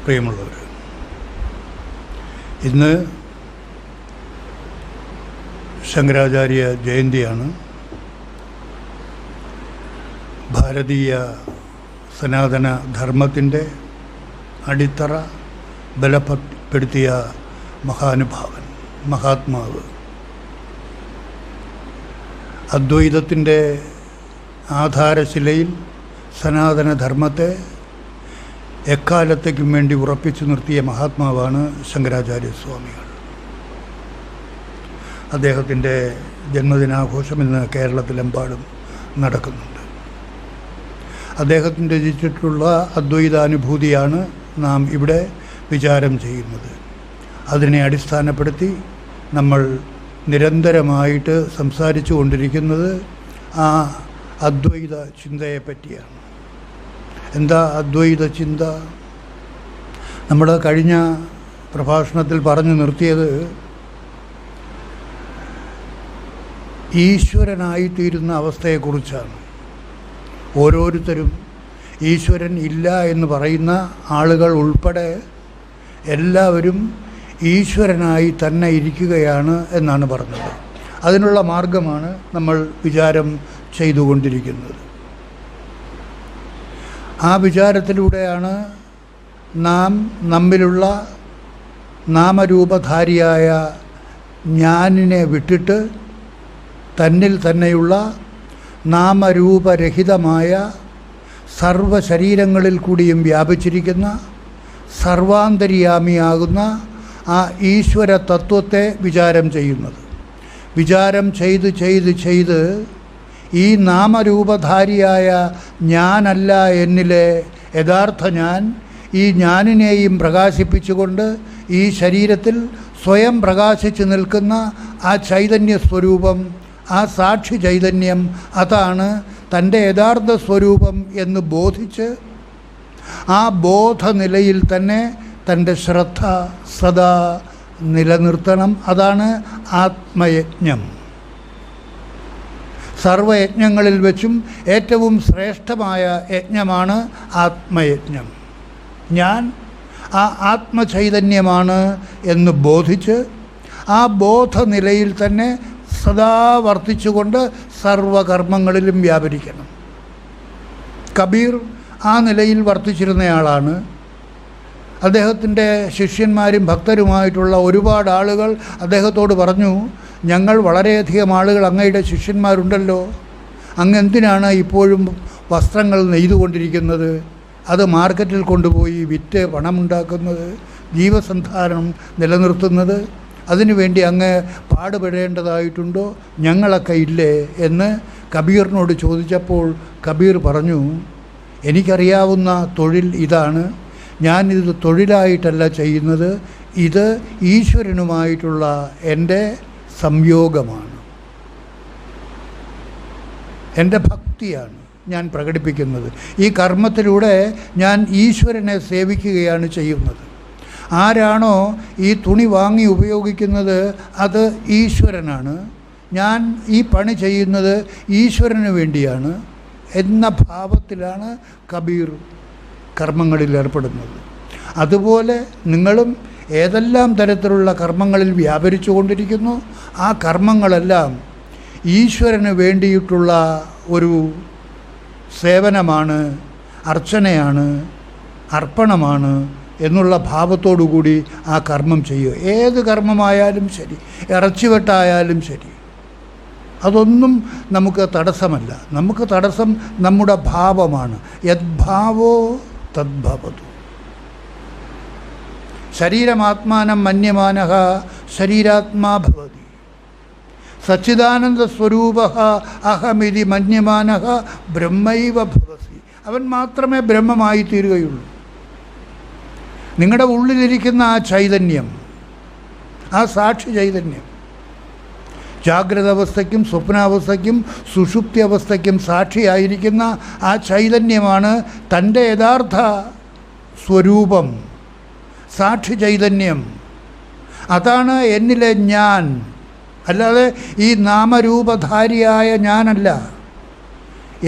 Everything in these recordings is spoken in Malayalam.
പ്രിയമുള്ളവർ, ഇന്ന് ശങ്കരാചാര്യ ജയന്തിയാണ്. ഭാരതീയ സനാതന ധർമ്മത്തിൻ്റെ അടിത്തറ ബലപ്പെടുത്തിയ മഹാനുഭാവൻ, മഹാത്മാവ്, അദ്വൈതത്തിൻ്റെ ആധാരശിലയിൽ സനാതനധർമ്മത്തെ എക്കാലത്തേക്കും വേണ്ടി ഉറപ്പിച്ചു നിർത്തിയ മഹാത്മാവാണ് ശങ്കരാചാര്യസ്വാമികൾ. അദ്ദേഹത്തിൻ്റെ ജന്മദിനാഘോഷം ഇന്ന് കേരളത്തിലെമ്പാടും നടക്കുന്നുണ്ട്. അദ്ദേഹത്തിൻ്റെ രചിച്ചിട്ടുള്ള അദ്വൈതാനുഭൂതിയാണ് നാം ഇവിടെ വിചാരം ചെയ്യുന്നത്. അതിനെ അടിസ്ഥാനപ്പെടുത്തി നമ്മൾ നിരന്തരമായിട്ട് സംസാരിച്ചു കൊണ്ടിരിക്കുന്നത് ആ അദ്വൈത ചിന്തയെപ്പറ്റിയാണ്. എന്താ അദ്വൈത ചിന്ത? നമ്മൾ കഴിഞ്ഞ പ്രഭാഷണത്തിൽ പറഞ്ഞു നിർത്തിയത് ഈശ്വരനായിത്തീരുന്ന അവസ്ഥയെക്കുറിച്ചാണ്. ഓരോരുത്തരും ഈശ്വരൻ ഇല്ല എന്ന് പറയുന്ന ആളുകൾ ഉൾപ്പെടെ എല്ലാവരും ഈശ്വരനായി തന്നെ ഇരിക്കുകയാണ് എന്നാണ് പറഞ്ഞത്. അതിനുള്ള മാർഗമാണ് നമ്മൾ വിചാരം ചെയ്തുകൊണ്ടിരിക്കുന്നത്. ആ വിചാരത്തിലൂടെയാണ് നാം നമ്മിലുള്ള നാമരൂപധാരിയായ ഞാനിനെ വിട്ടിട്ട് തന്നിൽ തന്നെയുള്ള നാമരൂപരഹിതമായ സർവശരീരങ്ങളിൽ കൂടിയും വ്യാപിച്ചിരിക്കുന്ന സർവാന്തര്യാമിയാകുന്ന ആ ഈശ്വര തത്വത്തെ വിചാരം ചെയ്യുന്നത്. വിചാരം ചെയ്ത് ചെയ്ത് ചെയ്ത് ഈ നാമരൂപധാരിയായ ഞാനല്ല എന്നിലെ യഥാർത്ഥ ഞാൻ, ഈ ഞാനിനെയും പ്രകാശിപ്പിച്ചുകൊണ്ട് ഈ ശരീരത്തിൽ സ്വയം പ്രകാശിച്ചു നിൽക്കുന്ന ആ ചൈതന്യ സ്വരൂപം, ആ സാക്ഷി ചൈതന്യം, അതാണ് തൻ്റെ യഥാർത്ഥ സ്വരൂപം എന്ന് ബോധിച്ച് ആ ബോധനിലയിൽ തന്നെ തൻ്റെ ശ്രദ്ധ സദാ നിലനിർത്തണം. അതാണ് ആത്മയജ്ഞം. സർവയജ്ഞങ്ങളിൽ വെച്ചും ഏറ്റവും ശ്രേഷ്ഠമായ യജ്ഞമാണ് ആത്മയജ്ഞം. ഞാൻ ആ ആത്മചൈതന്യമാണ് എന്ന് ബോധിച്ച് ആ ബോധനിലയിൽ തന്നെ സദാ വർത്തിച്ചുകൊണ്ട് സർവകർമ്മങ്ങളിലും വ്യാപരിക്കണം. കബീർ ആ നിലയിൽ വർത്തിച്ചിരുന്നയാളാണ്. അദ്ദേഹത്തിൻ്റെ ശിഷ്യന്മാരും ഭക്തരുമായിട്ടുള്ള ഒരുപാട് ആളുകൾ അദ്ദേഹത്തോട് പറഞ്ഞു, ഞങ്ങൾ വളരെയധികം ആളുകൾ അങ്ങയുടെ ശിഷ്യന്മാരുണ്ടല്ലോ, അങ്ങ് എന്തിനാണ് ഇപ്പോഴും വസ്ത്രങ്ങൾ നെയ്തുകൊണ്ടിരിക്കുന്നത്, അത് മാർക്കറ്റിൽ കൊണ്ടുപോയി വിറ്റ് പണമുണ്ടാക്കുന്നത്, ജീവസന്ധാരണം നിലനിർത്തുന്നത്, അതിനുവേണ്ടി അങ്ങ് പാടുപെടേണ്ടതായിട്ടുണ്ടോ, ഞങ്ങളൊക്കെ ഇല്ലേ എന്ന് കബീറിനോട് ചോദിച്ചപ്പോൾ കബീർ പറഞ്ഞു, എനിക്കറിയാവുന്ന തൊഴിൽ ഇതാണ്, ഞാനിത് തൊഴിലായിട്ടല്ല ചെയ്യുന്നത്, ഇത് ഈശ്വരനുമായിട്ടുള്ള എൻ്റെ സംയോഗമാണ്, എൻ്റെ ഭക്തിയാണ് ഞാൻ പ്രകടിപ്പിക്കുന്നത്. ഈ കർമ്മത്തിലൂടെ ഞാൻ ഈശ്വരനെ സേവിക്കുകയാണ് ചെയ്യുന്നത്. ആരാണോ ഈ തുണി വാങ്ങി ഉപയോഗിക്കുന്നത് അത് ഈശ്വരനാണ്, ഞാൻ ഈ പണി ചെയ്യുന്നത് ഈശ്വരന് വേണ്ടിയാണ് എന്ന ഭാവത്തിലാണ് കബീർ കർമ്മങ്ങളിൽ ഏർപ്പെടുന്നത്. അതുപോലെ നിങ്ങളും ഏതെല്ലാം തരത്തിലുള്ള കർമ്മങ്ങളിൽ വ്യാപരിച്ചു കൊണ്ടിരിക്കുന്നു, ആ കർമ്മങ്ങളെല്ലാം ഈശ്വരന് വേണ്ടിയിട്ടുള്ള ഒരു സേവനമാണ്, അർച്ചനയാണ്, അർപ്പണമാണ് എന്നുള്ള ഭാവത്തോടുകൂടി ആ കർമ്മം ചെയ്യുക. ഏത് കർമ്മമായാലും ശരി, ഇറച്ചിവെട്ടായാലും ശരി, അതൊന്നും നമുക്ക് തടസ്സമല്ല. നമുക്ക് തടസ്സം നമ്മുടെ ഭാവമാണ്. യദ്ഭാവോ തദ്ഭവതു. ശരീരമാത്മാനം മന്യമാനഃ ശരീരാത്മാ ഭവതി. സച്ചിദാനന്ദസ്വരൂപഃ അഹമിതി മന്യമാനഃ ബ്രഹ്മൈവ ഭവസി. അവൻ മാത്രമേ ബ്രഹ്മമായി തീരുകയുള്ളൂ. നിങ്ങളുടെ ഉള്ളിലിരിക്കുന്ന ആ ചൈതന്യം, ആ സാക്ഷി ചൈതന്യം, ജാഗ്രത അവസ്ഥയ്ക്കും സ്വപ്നാവസ്ഥയ്ക്കും സുഷുപ്തി അവസ്ഥയ്ക്കും സാക്ഷിയായിരിക്കുന്ന ആ ചൈതന്യമാണ് തൻ്റെ യഥാർത്ഥ സ്വരൂപം, സാക്ഷി ചൈതന്യം. അതാണ് എന്നിലെ ഞാൻ, അല്ലാതെ ഈ നാമരൂപധാരിയായ ഞാനല്ല.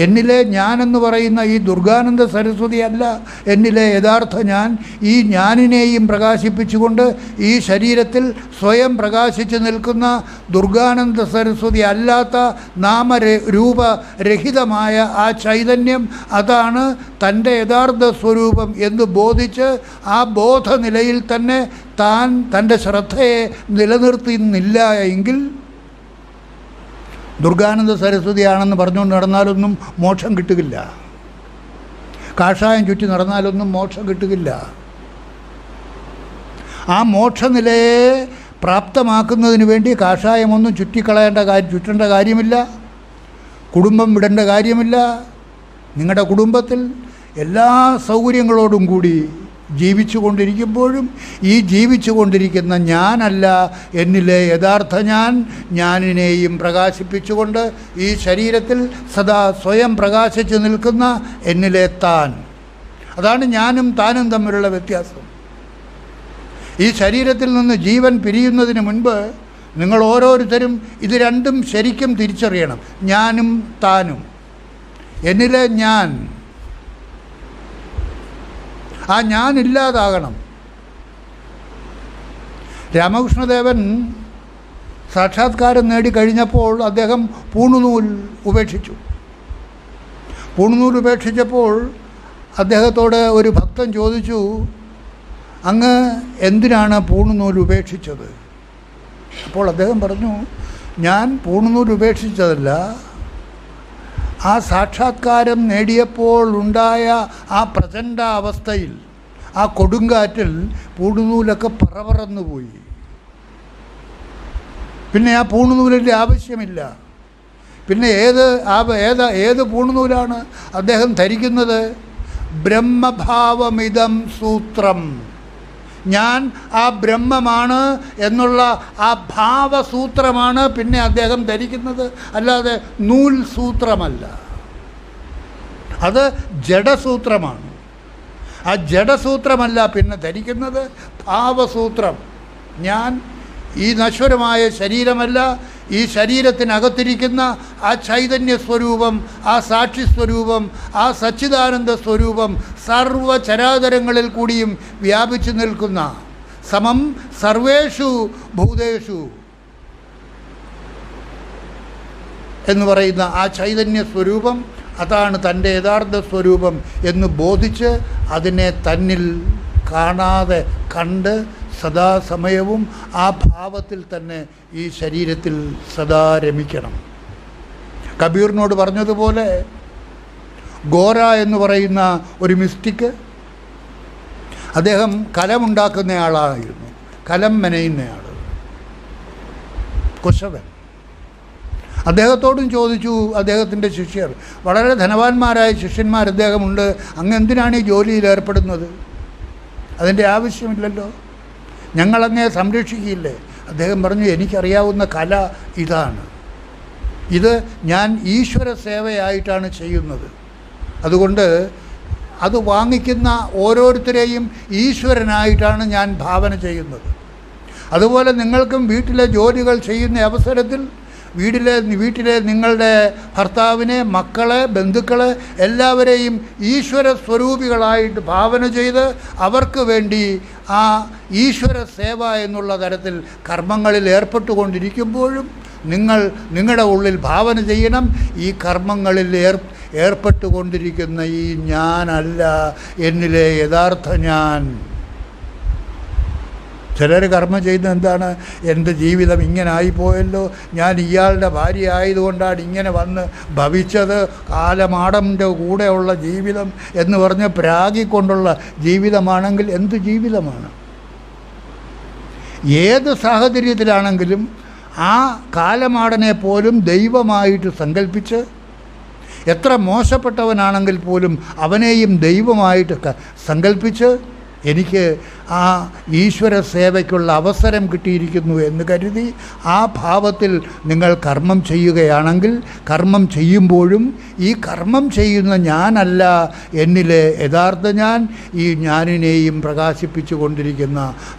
എന്നിലെ ഞാനെന്ന് പറയുന്ന ഈ ദുർഗാനന്ദ സരസ്വതി അല്ല എന്നിലെ യഥാർത്ഥ ഞാൻ. ഈ ഞാനിനെയും പ്രകാശിപ്പിച്ചുകൊണ്ട് ഈ ശരീരത്തിൽ സ്വയം പ്രകാശിച്ചു നിൽക്കുന്ന ദുർഗാനന്ദ സരസ്വതി അല്ലാത്ത നാമരൂപരഹിതമായ ആ ചൈതന്യം, അതാണ് തൻ്റെ യഥാർത്ഥ സ്വരൂപം എന്ന് ബോധിച്ച് ആ ബോധനിലയിൽ തന്നെ താൻ തൻ്റെ ശ്രദ്ധയെ നിലനിർത്തുന്നില്ല എങ്കിൽ ദുർഗാനന്ദ സരസ്വതിയാണെന്ന് പറഞ്ഞുകൊണ്ട് നടന്നാലൊന്നും മോക്ഷം കിട്ടുകയില്ല. കാഷായം ചുറ്റി നടന്നാലൊന്നും മോക്ഷം കിട്ടുകയില്ല. ആ മോക്ഷനിലയെ പ്രാപ്തമാക്കുന്നതിന് വേണ്ടി കാഷായമൊന്നും ചുറ്റേണ്ട കാര്യമില്ല, കുടുംബം വിടേണ്ട കാര്യമില്ല. നിങ്ങളുടെ കുടുംബത്തിൽ എല്ലാ സൗകര്യങ്ങളോടും കൂടി ജീവിച്ചു കൊണ്ടിരിക്കുമ്പോഴും ഈ ജീവിച്ചു കൊണ്ടിരിക്കുന്ന ഞാനല്ല എന്നിലെ യഥാർത്ഥ ഞാനിനെയും പ്രകാശിപ്പിച്ചുകൊണ്ട് ഈ ശരീരത്തിൽ സദാ സ്വയം പ്രകാശിച്ചു നിൽക്കുന്ന എന്നിലെ താൻ. അതാണ് ഞാനും താനും തമ്മിലുള്ള വ്യത്യാസം. ഈ ശരീരത്തിൽ നിന്ന് ജീവൻ പിരിയുന്നതിന് മുൻപ് നിങ്ങൾ ഓരോരുത്തരും ഇത് രണ്ടും ശരിക്കും തിരിച്ചറിയണം. ഞാനും താനും, എന്നിലെ ഞാൻ, ആ ഞാനില്ലാതാകണം. രാമകൃഷ്ണദേവൻ സാക്ഷാത്കാരം നേടിക്കഴിഞ്ഞപ്പോൾ അദ്ദേഹം പൂണുനൂൽ ഉപേക്ഷിച്ചു. പൂണുനൂൽ ഉപേക്ഷിച്ചപ്പോൾ അദ്ദേഹത്തോട് ഒരു ഭക്തൻ ചോദിച്ചു, അങ്ങ് എന്തിനാണ് പൂണുനൂൽ ഉപേക്ഷിച്ചത്? അപ്പോൾ അദ്ദേഹം പറഞ്ഞു, ഞാൻ പൂണുനൂൽ ഉപേക്ഷിച്ചതല്ല, ആ സാക്ഷാത്കാരം നേടിയപ്പോൾ ഉണ്ടായ ആ പ്രചണ്ഡ അവസ്ഥയിൽ, ആ കൊടുങ്കാറ്റിൽ പൂണുനൂലൊക്കെ പറന്നു പോയി. പിന്നെ ആ പൂണുനൂലിൻ്റെ ആവശ്യമില്ല. പിന്നെ ഏത് പൂണുനൂലാണ് അദ്ദേഹം ധരിക്കുന്നത്? ബ്രഹ്മഭാവമിതം സൂത്രം. ഞാൻ ആ ബ്രഹ്മമാണ് എന്നുള്ള ആ ഭാവസൂത്രമാണ് പിന്നെ അദ്ദേഹം ധരിക്കുന്നത്, അല്ലാതെ നൂൽ സൂത്രമല്ല. അത് ജഡസൂത്രമാണ്. ആ ജഡസൂത്രമല്ല പിന്നെ ധരിക്കുന്നത്, ഭാവസൂത്രം. ഞാൻ ഈ നശ്വരമായ ശരീരമല്ല, ഈ ശരീരത്തിനകത്തിരിക്കുന്ന ആ ചൈതന്യ സ്വരൂപം, ആ സാക്ഷി സ്വരൂപം, ആ സച്ചിദാനന്ദ സ്വരൂപം സർവചരാചരങ്ങളിൽ കൂടിയും വ്യാപിച്ചു നിൽക്കുന്ന സമം സർവേഷു ഭൂതേഷു എന്ന് പറയുന്ന ആ ചൈതന്യ സ്വരൂപം, അതാണ് തൻ്റെ യഥാർത്ഥ സ്വരൂപം എന്ന് ബോധിച്ച് അതിനെ തന്നിൽ കാണാതെ കണ്ട് സദാസമയവും ആ ഭാവത്തിൽ തന്നെ ഈ ശരീരത്തിൽ സദാ രമിക്കണം. കബീറിനോട് പറഞ്ഞതുപോലെ ഗോര എന്ന് പറയുന്ന ഒരു മിസ്റ്റിക്ക്, അദ്ദേഹം കലമുണ്ടാക്കുന്നയാളായിരുന്നു, കലം മെനയുന്നയാൾ, കുശവൻ. അദ്ദേഹത്തോടും ചോദിച്ചു അദ്ദേഹത്തിൻ്റെ ശിഷ്യർ, വളരെ ധനവാന്മാരായ ശിഷ്യന്മാർ അദ്ദേഹമുണ്ട്, അങ്ങ് എന്തിനാണ് ഈ ജോലിയിൽ ഏർപ്പെടുന്നത്? അതിൻ്റെ ആവശ്യമില്ലല്ലോ, ഞങ്ങളങ്ങേ സംരക്ഷിക്കില്ലേ? അദ്ദേഹം പറഞ്ഞു, എനിക്കറിയാവുന്ന കല ഇതാണ്, ഇത് ഞാൻ ഈശ്വര സേവയായിട്ടാണ് ചെയ്യുന്നത്. അതുകൊണ്ട് അത് വാങ്ങിക്കുന്ന ഓരോരുത്തരെയും ഈശ്വരനായിട്ടാണ് ഞാൻ ഭാവന ചെയ്യുന്നത്. അതുപോലെ നിങ്ങൾക്കും വീട്ടിലെ ജോലികൾ ചെയ്യുന്ന അവസരത്തിൽ വീട്ടിലെ നിങ്ങളുടെ ഭർത്താവിനെ, മക്കളെ, ബന്ധുക്കളെ എല്ലാവരെയും ഈശ്വര സ്വരൂപികളായിട്ട് ഭാവന ചെയ്ത് അവർക്ക് വേണ്ടി ആ ഈശ്വര സേവ എന്നുള്ള തരത്തിൽ കർമ്മങ്ങളിൽ ഏർപ്പെട്ടുകൊണ്ടിരിക്കുമ്പോഴും നിങ്ങളുടെ ഉള്ളിൽ ഭാവന ചെയ്യണം, ഈ കർമ്മങ്ങളിൽ ഏർപ്പെട്ടുകൊണ്ടിരിക്കുന്ന ഈ ഞാനല്ല എന്നിലെ യഥാർത്ഥ ഞാൻ. ചിലർ കർമ്മം ചെയ്യുന്നത് എന്താണ്? എൻ്റെ ജീവിതം ഇങ്ങനെ ആയിപ്പോയല്ലോ, ഞാൻ ഇയാളുടെ ഭാര്യ ആയതുകൊണ്ടാണ് ഇങ്ങനെ വന്ന് ഭവിച്ചത്, കാലമാടൻ്റെ കൂടെയുള്ള ജീവിതം എന്ന് പറഞ്ഞ് പ്രാഗിക്കൊണ്ടുള്ള ജീവിതമാണെങ്കിൽ എന്ത് ജീവിതമാണ്? ഏത് സാഹചര്യത്തിലാണെങ്കിലും ആ കാലമാടനെ പോലും ദൈവമായിട്ട് സങ്കല്പിച്ച്, എത്ര മോശപ്പെട്ടവനാണെങ്കിൽ പോലും അവനെയും ദൈവമായിട്ട് സങ്കല്പിച്ച് എനിക്ക് ആ ഈശ്വര സേവയ്ക്കുള്ള അവസരം കിട്ടിയിരിക്കുന്നു എന്ന് കരുതി ആ ഭാവത്തിൽ നിങ്ങൾ കർമ്മം ചെയ്യുകയാണെങ്കിൽ, കർമ്മം ചെയ്യുമ്പോഴും ഈ കർമ്മം ചെയ്യുന്ന ഞാനല്ല എന്നിലെ യഥാർത്ഥ ഞാൻ, ഈ ഞാനിനെയും പ്രകാശിപ്പിച്ചു കൊണ്ടിരിക്കുന്ന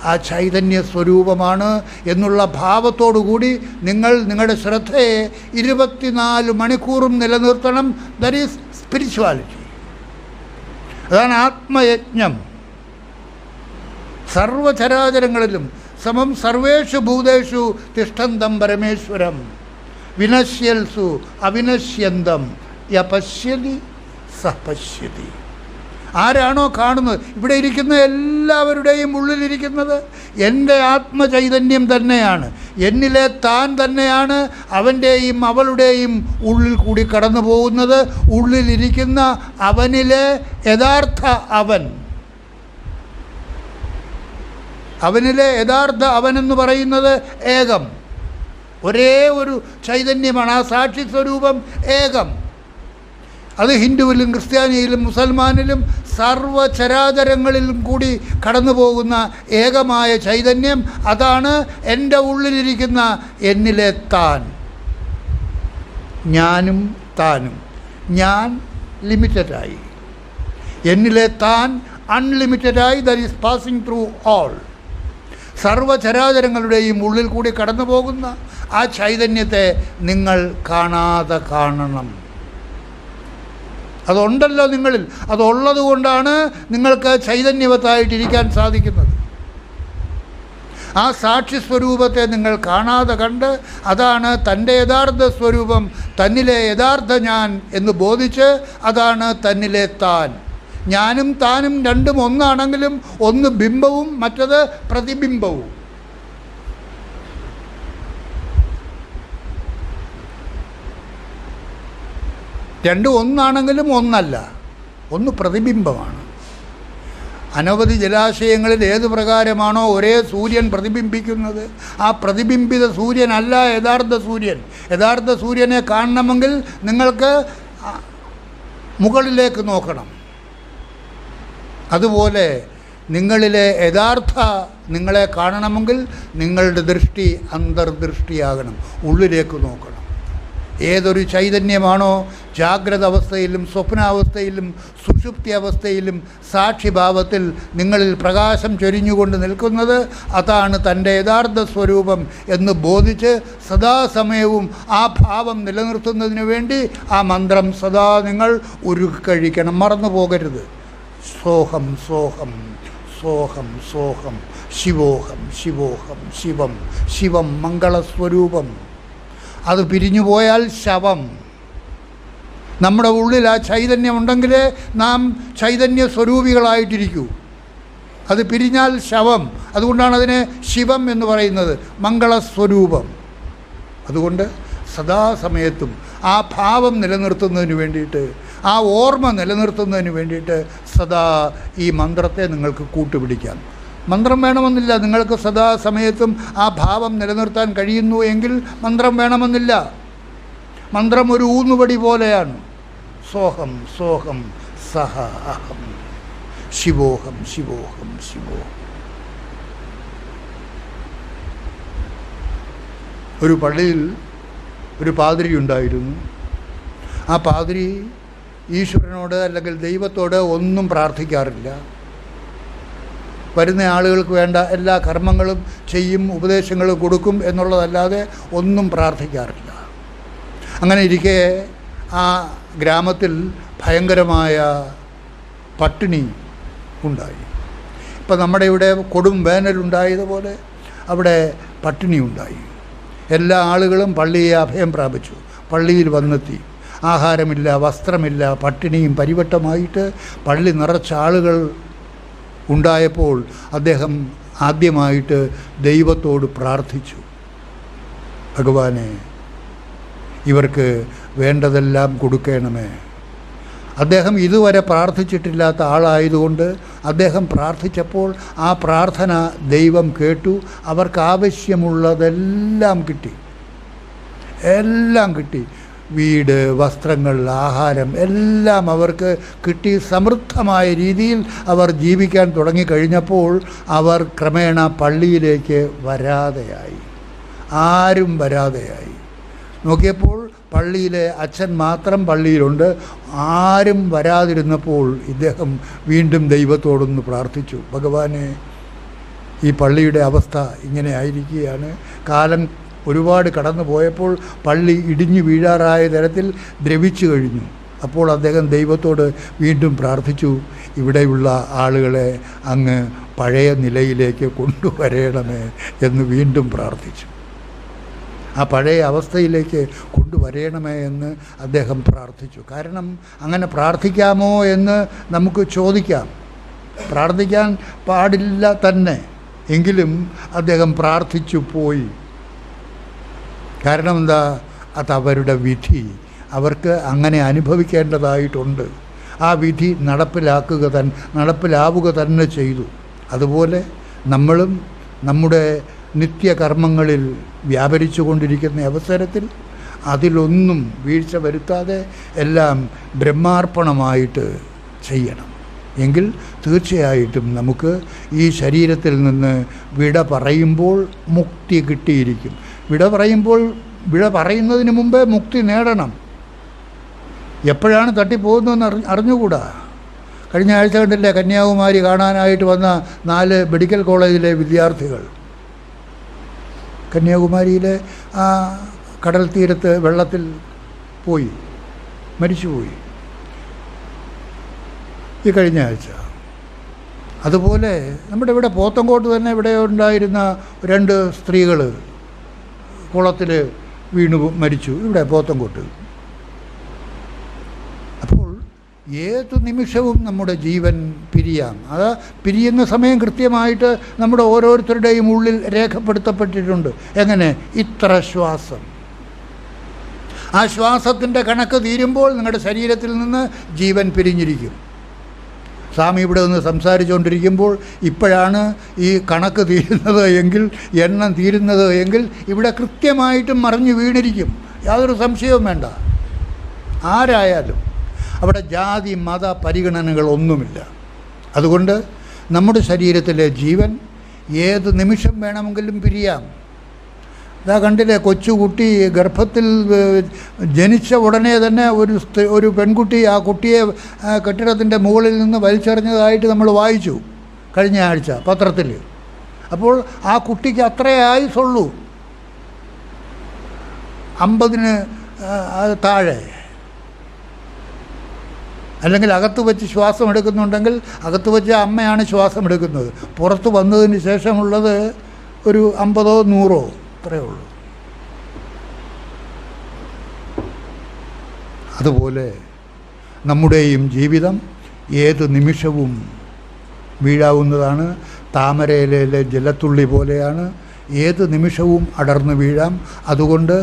ആ ചൈതന്യ സ്വരൂപമാണ് എന്നുള്ള ഭാവത്തോടു കൂടി നിങ്ങൾ നിങ്ങളുടെ ശ്രദ്ധയെ 24 മണിക്കൂറും നിലനിർത്തണം. That is spirituality. അതാണ് ആത്മയജ്ഞം. സർവചരാചരങ്ങളിലും സമം സർവേഷു ഭൂതേഷു തിഷ്ഠന്തം പരമേശ്വരം വിനശ്യൽസു അവിനശ്യന്തം യപശ്യതി സപശ്യതി. ആരാണോ കാണുന്നത്, ഇവിടെ ഇരിക്കുന്ന എല്ലാവരുടെയും ഉള്ളിലിരിക്കുന്നത് എൻ്റെ ആത്മചൈതന്യം തന്നെയാണ്, എന്നിലെ താൻ തന്നെയാണ് അവൻ്റെയും അവളുടെയും ഉള്ളിൽ കൂടി കടന്നു പോകുന്നത്. ഉള്ളിലിരിക്കുന്ന അവനിലെ യഥാർത്ഥ അവനിലെ യഥാർത്ഥ അവനെന്ന് പറയുന്നത് ഏകം, ഒരേ ഒരു ചൈതന്യമാണ്. ആ സാക്ഷി സ്വരൂപം ഏകം. അത് ഹിന്ദുവിലും ക്രിസ്ത്യാനിയിലും മുസൽമാനിലും സർവചരാചരങ്ങളിലും കൂടി കടന്നു പോകുന്ന ഏകമായ ചൈതന്യം, അതാണ് എൻ്റെ ഉള്ളിലിരിക്കുന്ന എന്നിലെ താൻ. ഞാനും താനും. ഞാൻ ലിമിറ്റഡായി, എന്നിലെ താൻ അൺലിമിറ്റഡായി. That is passing through all. സർവചരാചരങ്ങളുടെയും ഉള്ളിൽ കൂടി കടന്നു പോകുന്ന ആ ചൈതന്യത്തെ നിങ്ങൾ കാണാതെ കാണണം. അതുണ്ടല്ലോ നിങ്ങളിൽ. അതുള്ളത് കൊണ്ടാണ് നിങ്ങൾക്ക് ചൈതന്യവത്തായിട്ടിരിക്കാൻ സാധിക്കുന്നത്. ആ സാക്ഷി സ്വരൂപത്തെ നിങ്ങൾ കാണാതെ കണ്ട്, അതാണ് തൻ്റെ യഥാർത്ഥ സ്വരൂപം, തന്നിലെ യഥാർത്ഥ ഞാൻ എന്ന് ബോധിച്ച്, അതാണ് തന്നിലെ താൻ. ഞാനും താനും രണ്ടും ഒന്നാണെങ്കിലും ഒന്ന് ബിംബവും മറ്റത് പ്രതിബിംബവും. രണ്ടും ഒന്നാണെങ്കിലും ഒന്നല്ല, ഒന്ന് പ്രതിബിംബമാണ്. അനവധി ജലാശയങ്ങളിൽ ഏത് പ്രകാരമാണോ ഒരേ സൂര്യൻ പ്രതിബിംബിക്കുന്നത്, ആ പ്രതിബിംബിത സൂര്യനല്ല യഥാർത്ഥ സൂര്യൻ. യഥാർത്ഥ സൂര്യനെ കാണണമെങ്കിൽ നിങ്ങൾക്ക് മുകളിലേക്ക് നോക്കണം. അതുപോലെ നിങ്ങളിലെ യഥാർത്ഥ നിങ്ങളെ കാണണമെങ്കിൽ നിങ്ങളുടെ ദൃഷ്ടി അന്തർദൃഷ്ടിയാകണം, ഉള്ളിലേക്ക് നോക്കണം. ഏതൊരു ചൈതന്യമാണോ ജാഗ്രത അവസ്ഥയിലും സ്വപ്നാവസ്ഥയിലും സുഷുപ്തി അവസ്ഥയിലും സാക്ഷിഭാവത്തിൽ നിങ്ങളിൽ പ്രകാശം ചൊരിഞ്ഞുകൊണ്ട് നിൽക്കുന്നത്, അതാണ് തൻ്റെ യഥാർത്ഥ സ്വരൂപം എന്ന് ബോധിച്ച് സദാസമയവും ആ ഭാവം നിലനിർത്തുന്നതിന് വേണ്ടി ആ മന്ത്രം സദാ നിങ്ങൾ ഉരുക്കഴിക്കണം, മറന്നു പോകരുത്. സോഹം സോഹം സോഹം സോഹം ശിവോഹം ശിവോഹം ശിവം ശിവം മംഗളസ്വരൂപം. അത് പിരിഞ്ഞു പോയാൽ ശവം. നമ്മുടെ ഉള്ളിൽ ആ ചൈതന്യം ഉണ്ടെങ്കിലേ നാം ചൈതന്യ സ്വരൂപികളായിട്ടിരിക്കൂ. അത് പിരിഞ്ഞാൽ ശവം. അതുകൊണ്ടാണ് അതിനെ ശിവം എന്ന് പറയുന്നത്, മംഗളസ്വരൂപം. അതുകൊണ്ട് സദാസമയത്തും ആ ഭാവം നിലനിർത്തുന്നതിന് വേണ്ടിയിട്ട്, ആ ഓർമ്മ നിലനിർത്തുന്നതിന് വേണ്ടിയിട്ട് സദാ ഈ മന്ത്രത്തെ നിങ്ങൾക്ക് കൂട്ടുപിടിക്കാം. മന്ത്രം വേണമെന്നില്ല. നിങ്ങൾക്ക് സദാസമയത്തും ആ ഭാവം നിലനിർത്താൻ കഴിയുന്നു എങ്കിൽ മന്ത്രം വേണമെന്നില്ല. മന്ത്രം ഒരു ഊന്നുപടി പോലെയാണ്. സോഹം സോഹം സഹ അഹം ശിവോഹം ശിവോഹം ശിവോഹം. ഒരു പള്ളിയിൽ ഒരു പാതിരി ഉണ്ടായിരുന്നു. ആ പാതിരി ഈശ്വരനോട് അല്ലെങ്കിൽ ദൈവത്തോട് ഒന്നും പ്രാർത്ഥിക്കാറില്ല. വരുന്ന ആളുകൾക്ക് വേണ്ട എല്ലാ കർമ്മങ്ങളും ചെയ്യും, ഉപദേശങ്ങളും കൊടുക്കും എന്നുള്ളതല്ലാതെ ഒന്നും പ്രാർത്ഥിക്കാറില്ല. അങ്ങനെ ഇരിക്കെ ആ ഗ്രാമത്തിൽ ഭയങ്കരമായ പട്ടിണി ഉണ്ടായി. ഇപ്പം നമ്മുടെ ഇവിടെ കൊടും വേനലുണ്ടായതുപോലെ അവിടെ പട്ടിണി ഉണ്ടായി. എല്ലാ ആളുകളും പള്ളിയെ അഭയം പ്രാപിച്ചു, പള്ളിയിൽ വന്നെത്തി. ആഹാരമില്ല, വസ്ത്രമില്ല, പട്ടിണിയും പരിവട്ടമായിട്ട് പള്ളി നിറച്ച ആളുകൾ ഉണ്ടായപ്പോൾ അദ്ദേഹം ആദ്യമായിട്ട് ദൈവത്തോട് പ്രാർത്ഥിച്ചു, ഭഗവാനെ ഇവർക്ക് വേണ്ടതെല്ലാം കൊടുക്കണമേ. അദ്ദേഹം ഇതുവരെ പ്രാർത്ഥിച്ചിട്ടില്ലാത്ത ആളായതുകൊണ്ട് അദ്ദേഹം പ്രാർത്ഥിച്ചപ്പോൾ ആ പ്രാർത്ഥന ദൈവം കേട്ടു. അവർക്ക് ആവശ്യമുള്ളതെല്ലാം കിട്ടി, എല്ലാം കിട്ടി. വീട്, വസ്ത്രങ്ങൾ, ആഹാരം എല്ലാം അവർക്ക് കിട്ടി സമൃദ്ധമായ രീതിയിൽ അവർ ജീവിക്കാൻ തുടങ്ങിക്കഴിഞ്ഞപ്പോൾ അവർ ക്രമേണ പള്ളിയിലേക്ക് വരാതെയായി. ആരും വരാതെയായി. നോക്കിയപ്പോൾ പള്ളിയിലെ അച്ഛൻ മാത്രം പള്ളിയിലുണ്ട്. ആരും വരാതിരുന്നപ്പോൾ ഇദ്ദേഹം വീണ്ടും ദൈവത്തോടൊന്ന് പ്രാർത്ഥിച്ചു, ഭഗവാനെ, ഈ പള്ളിയുടെ അവസ്ഥ ഇങ്ങനെ ആയിരിക്കുകയാണ്. കാലം ഒരുപാട് കടന്നു പോയപ്പോൾ പള്ളി ഇടിഞ്ഞു വീഴാറായ തരത്തിൽ ദ്രവിച്ചു കഴിഞ്ഞു. അപ്പോൾ അദ്ദേഹം ദൈവത്തോട് വീണ്ടും പ്രാർത്ഥിച്ചു, ഇവിടെയുള്ള ആളുകളെ അങ്ങ് പഴയ നിലയിലേക്ക് കൊണ്ടുവരേണമേ എന്ന് വീണ്ടും പ്രാർത്ഥിച്ചു. ആ പഴയ അവസ്ഥയിലേക്ക് കൊണ്ടുവരേണമേ എന്ന് അദ്ദേഹം പ്രാർത്ഥിച്ചു. കാരണം അങ്ങനെ പ്രാർത്ഥിക്കാമോ എന്ന് നമുക്ക് ചോദിക്കാം. പ്രാർത്ഥിക്കാൻ പാടില്ല തന്നെ, എങ്കിലും അദ്ദേഹം പ്രാർത്ഥിച്ചു പോയി. കാരണം എന്താ? അതവരുടെ വിധി. അവർക്ക് അങ്ങനെ അനുഭവിക്കേണ്ടതായിട്ടുണ്ട്. ആ വിധി നടപ്പിലാവുക തന്നെ ചെയ്തു. അതുപോലെ നമ്മളും നമ്മുടെ നിത്യകർമ്മങ്ങളിൽ വ്യാപരിച്ചു കൊണ്ടിരിക്കുന്ന അവസരത്തിൽ അതിലൊന്നും വീഴ്ച വരുത്താതെ എല്ലാം ബ്രഹ്മാർപ്പണമായിട്ട് ചെയ്യണം. എങ്കിൽ തീർച്ചയായിട്ടും നമുക്ക് ഈ ശരീരത്തിൽ നിന്ന് വിട പറയുമ്പോൾ മുക്തി കിട്ടിയിരിക്കും. വിട പറയുന്നതിന് മുമ്പേ മുക്തി നേടണം. എപ്പോഴാണ് തട്ടിപ്പോകുന്നതെന്ന് അറിഞ്ഞുകൂടാ. കഴിഞ്ഞ ആഴ്ച കണ്ടില്ലേ, കന്യാകുമാരി കാണാനായിട്ട് വന്ന 4 മെഡിക്കൽ കോളേജിലെ വിദ്യാർത്ഥികൾ കന്യാകുമാരിയിലെ ആ കടൽ തീരത്ത് വെള്ളത്തിൽ പോയി മരിച്ചുപോയി ഈ കഴിഞ്ഞ ആഴ്ച. അതുപോലെ നമ്മുടെ ഇവിടെ പോത്തങ്കോട്ട് തന്നെ ഇവിടെ ഉണ്ടായിരുന്ന 2 സ്ത്രീകൾ കുളത്തിൽ വീണു മരിച്ചു, ഇവിടെ പോത്തങ്കോട്ട്. അപ്പോൾ ഏതു നിമിഷവും നമ്മുടെ ജീവൻ പിരിയാം. അത് പിരിയുന്ന സമയം കൃത്യമായിട്ട് നമ്മുടെ ഓരോരുത്തരുടെയും ഉള്ളിൽ രേഖപ്പെടുത്തപ്പെട്ടിട്ടുണ്ട്. എങ്ങനെ? ഇത്ര ശ്വാസം. ആ ശ്വാസത്തിൻ്റെ കണക്ക് തീരുമ്പോൾ നിങ്ങളുടെ ശരീരത്തിൽ നിന്ന് ജീവൻ പിരിഞ്ഞിരിക്കും. സ്വാമി ഇവിടെ നിന്ന് സംസാരിച്ചുകൊണ്ടിരിക്കുമ്പോൾ ഇപ്പോഴാണ് ഈ കണക്ക് തീരുന്നത് എങ്കിൽ, എണ്ണം തീരുന്നത് എങ്കിൽ ഇവിടെ കൃത്യമായിട്ടും മറിഞ്ഞു വീണിരിക്കും. യാതൊരു സംശയവും വേണ്ട. ആരായാലും അവിടെ ജാതി മത പരിഗണനകളൊന്നുമില്ല. അതുകൊണ്ട് നമ്മുടെ ശരീരത്തിലെ ജീവൻ ഏത് നിമിഷം വേണമെങ്കിലും പിരിയാം. ഇതാ കണ്ടില്ലേ, കൊച്ചുകുട്ടി ഗർഭത്തിൽ ജനിച്ച ഉടനെ തന്നെ ഒരു പെൺകുട്ടി ആ കുട്ടിയെ കെട്ടിടത്തിൻ്റെ മുകളിൽ നിന്ന് വലിച്ചെറിഞ്ഞതായിട്ട് നമ്മൾ വായിച്ചു കഴിഞ്ഞ ആഴ്ച പത്രത്തിൽ. അപ്പോൾ ആ കുട്ടിക്ക് അത്രേ ആയുസുള്ളൂ, 50-ന് താഴെ. അല്ലെങ്കിൽ അകത്ത് വെച്ച് ശ്വാസം എടുക്കുന്നുണ്ടെങ്കിൽ അകത്ത് വെച്ച് അമ്മയാണ് ശ്വാസം എടുക്കുന്നത്. പുറത്ത് വന്നതിന് ശേഷമുള്ളത് ഒരു 50-ഓ 100-ഓ അത്രയേ ഉള്ളൂ. അതുപോലെ നമ്മുടെയും ജീവിതം ഏത് നിമിഷവും വീഴാവുന്നതാണ്. താമരയിലെ ജലത്തുള്ളി പോലെയാണ്, ഏത് നിമിഷവും അടർന്നു വീഴാം. അതുകൊണ്ട്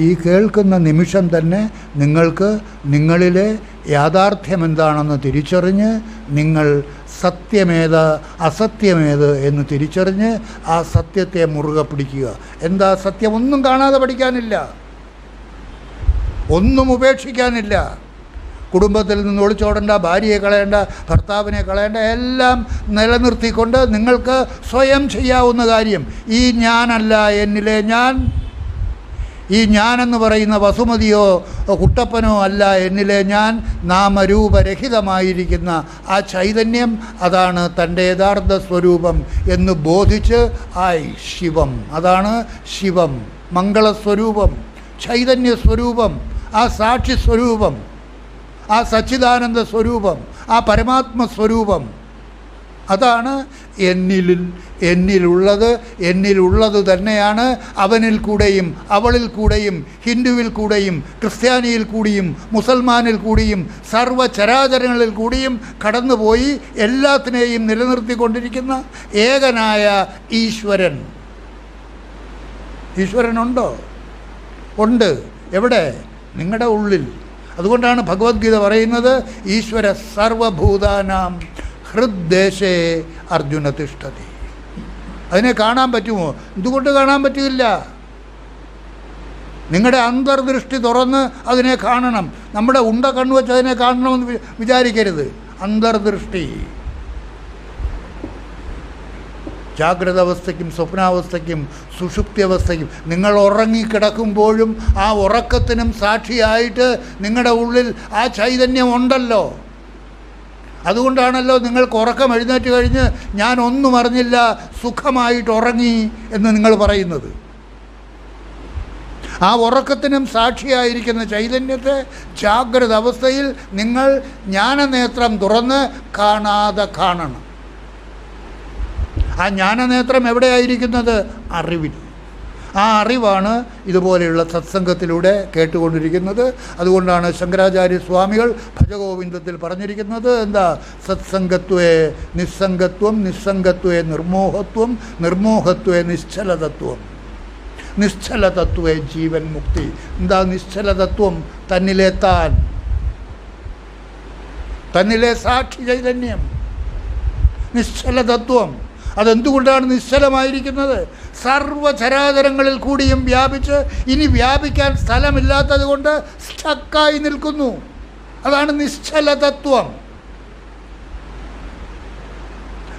ഈ കേൾക്കുന്ന നിമിഷം തന്നെ നിങ്ങൾക്ക് നിങ്ങളിലെ യാഥാർത്ഥ്യം എന്താണെന്ന് തിരിച്ചറിഞ്ഞ്, നിങ്ങൾ സത്യമേത് അസത്യമേത് എന്ന് തിരിച്ചറിഞ്ഞ് ആ സത്യത്തെ മുറുകെ പിടിക്കുക. എന്താ സത്യം? ഒന്നും കാണാതെ പഠിക്കാനില്ല, ഒന്നും ഉപേക്ഷിക്കാനില്ല. കുടുംബത്തിൽ നിന്ന് ഒളിച്ചോടേണ്ട, ഭാര്യയെ കളയേണ്ട, ഭർത്താവിനെ കളയേണ്ട, എല്ലാം നിലനിർത്തിക്കൊണ്ട് നിങ്ങൾക്ക് സ്വയം ചെയ്യാവുന്ന കാര്യം. ഈ ഞാനല്ല എന്നിലെ ഞാൻ, ഈ ഞാനെന്ന് പറയുന്ന വസുമതിയോ കുട്ടപ്പനോ അല്ല എന്നിലെ ഞാൻ, നാമരൂപരഹിതമായിരിക്കുന്ന ആ ചൈതന്യം, അതാണ് തൻ്റെ യഥാർത്ഥ സ്വരൂപം എന്ന് ബോധിച്ച് ശിവം, അതാണ് ശിവം, മംഗളസ്വരൂപം, ചൈതന്യ സ്വരൂപം, ആ സാക്ഷി സ്വരൂപം, ആ സച്ചിദാനന്ദ സ്വരൂപം, ആ പരമാത്മസ്വരൂപം, അതാണ് എന്നിലുള്ളത് തന്നെയാണ് അവനിൽ കൂടെയും അവളിൽ കൂടെയും ഹിന്ദുവിൽ കൂടെയും ക്രിസ്ത്യാനിയിൽ കൂടിയും മുസൽമാനിൽ കൂടിയും സർവ്വചരാചരങ്ങളിൽ കൂടിയും കടന്നുപോയി എല്ലാത്തിനെയും നിലനിർത്തിക്കൊണ്ടിരിക്കുന്ന ഏകനായ ഈശ്വരൻ. ഈശ്വരനുണ്ടോ? ഉണ്ട്. എവിടെ? നിങ്ങളുടെ ഉള്ളിൽ. അതുകൊണ്ടാണ് ഭഗവത്ഗീത പറയുന്നത്, ഈശ്വര സർവഭൂതാനാം ഹൃദ്ദേശേ അർജുന തിഷ്ഠതി. അതിനെ കാണാൻ പറ്റുമോ? എന്തുകൊണ്ട് കാണാൻ പറ്റില്ല? നിങ്ങളുടെ അന്തർദൃഷ്ടി തുറന്ന് അതിനെ കാണണം. നമ്മുടെ ഉണ്ട കണ്ണുവെച്ച് അതിനെ കാണണമെന്ന് വിചാരിക്കരുത്. അന്തർദൃഷ്ടി. ജാഗ്രത അവസ്ഥയ്ക്കും സ്വപ്നാവസ്ഥയ്ക്കും സുഷുപ്തി അവസ്ഥയ്ക്കും നിങ്ങൾ ഉറങ്ങിക്കിടക്കുമ്പോഴും ആ ഉറക്കത്തിനും സാക്ഷിയായിട്ട് നിങ്ങളുടെ ഉള്ളിൽ ആ ചൈതന്യം ഉണ്ടല്ലോ. അതുകൊണ്ടാണല്ലോ നിങ്ങൾക്ക് ഉറക്കം എഴുന്നേറ്റ് കഴിഞ്ഞ് ഞാൻ ഒന്നും അറിഞ്ഞില്ല, സുഖമായിട്ട് ഉറങ്ങി എന്ന് നിങ്ങൾ പറയുന്നത്. ആ ഉറക്കത്തിനും സാക്ഷിയായിരിക്കുന്ന ചൈതന്യത്തെ ജാഗ്രത അവസ്ഥയിൽ നിങ്ങൾ ജ്ഞാനനേത്രം തുറന്ന് കാണാതെ കാണണം. ആ ജ്ഞാനനേത്രം എവിടെയായിരിക്കുന്നത്? അറിവിൽ. ആ അറിവാണ് ഇതുപോലെയുള്ള സത്സംഗത്തിലൂടെ കേട്ടുകൊണ്ടിരിക്കുന്നത്. അതുകൊണ്ടാണ് ശങ്കരാചാര്യ സ്വാമികൾ ഭജഗോവിന്ദത്തിൽ പറഞ്ഞിരിക്കുന്നത് എന്താ? സത്സംഗത്വേ നിസ്സംഗത്വം, നിസ്സംഗത്വേ നിർമോഹത്വം, നിർമോഹത്വേ നിശ്ചലതത്വം, നിശ്ചലതത്വേ ജീവൻ മുക്തി. എന്താ നിശ്ചലതത്വം? തന്നിലെ താൻ, തന്നിലെ സാക്ഷി ചൈതന്യം, നിശ്ചലതത്വം. അതെന്തുകൊണ്ടാണ് നിശ്ചലമായിരിക്കുന്നത്? സർവചരാചരങ്ങളിൽ കൂടിയും വ്യാപിച്ച് ഇനി വ്യാപിക്കാൻ സ്ഥലമില്ലാത്തത് കൊണ്ട് സ്റ്റക്കായി നിൽക്കുന്നു. അതാണ് നിശ്ചലതത്വം.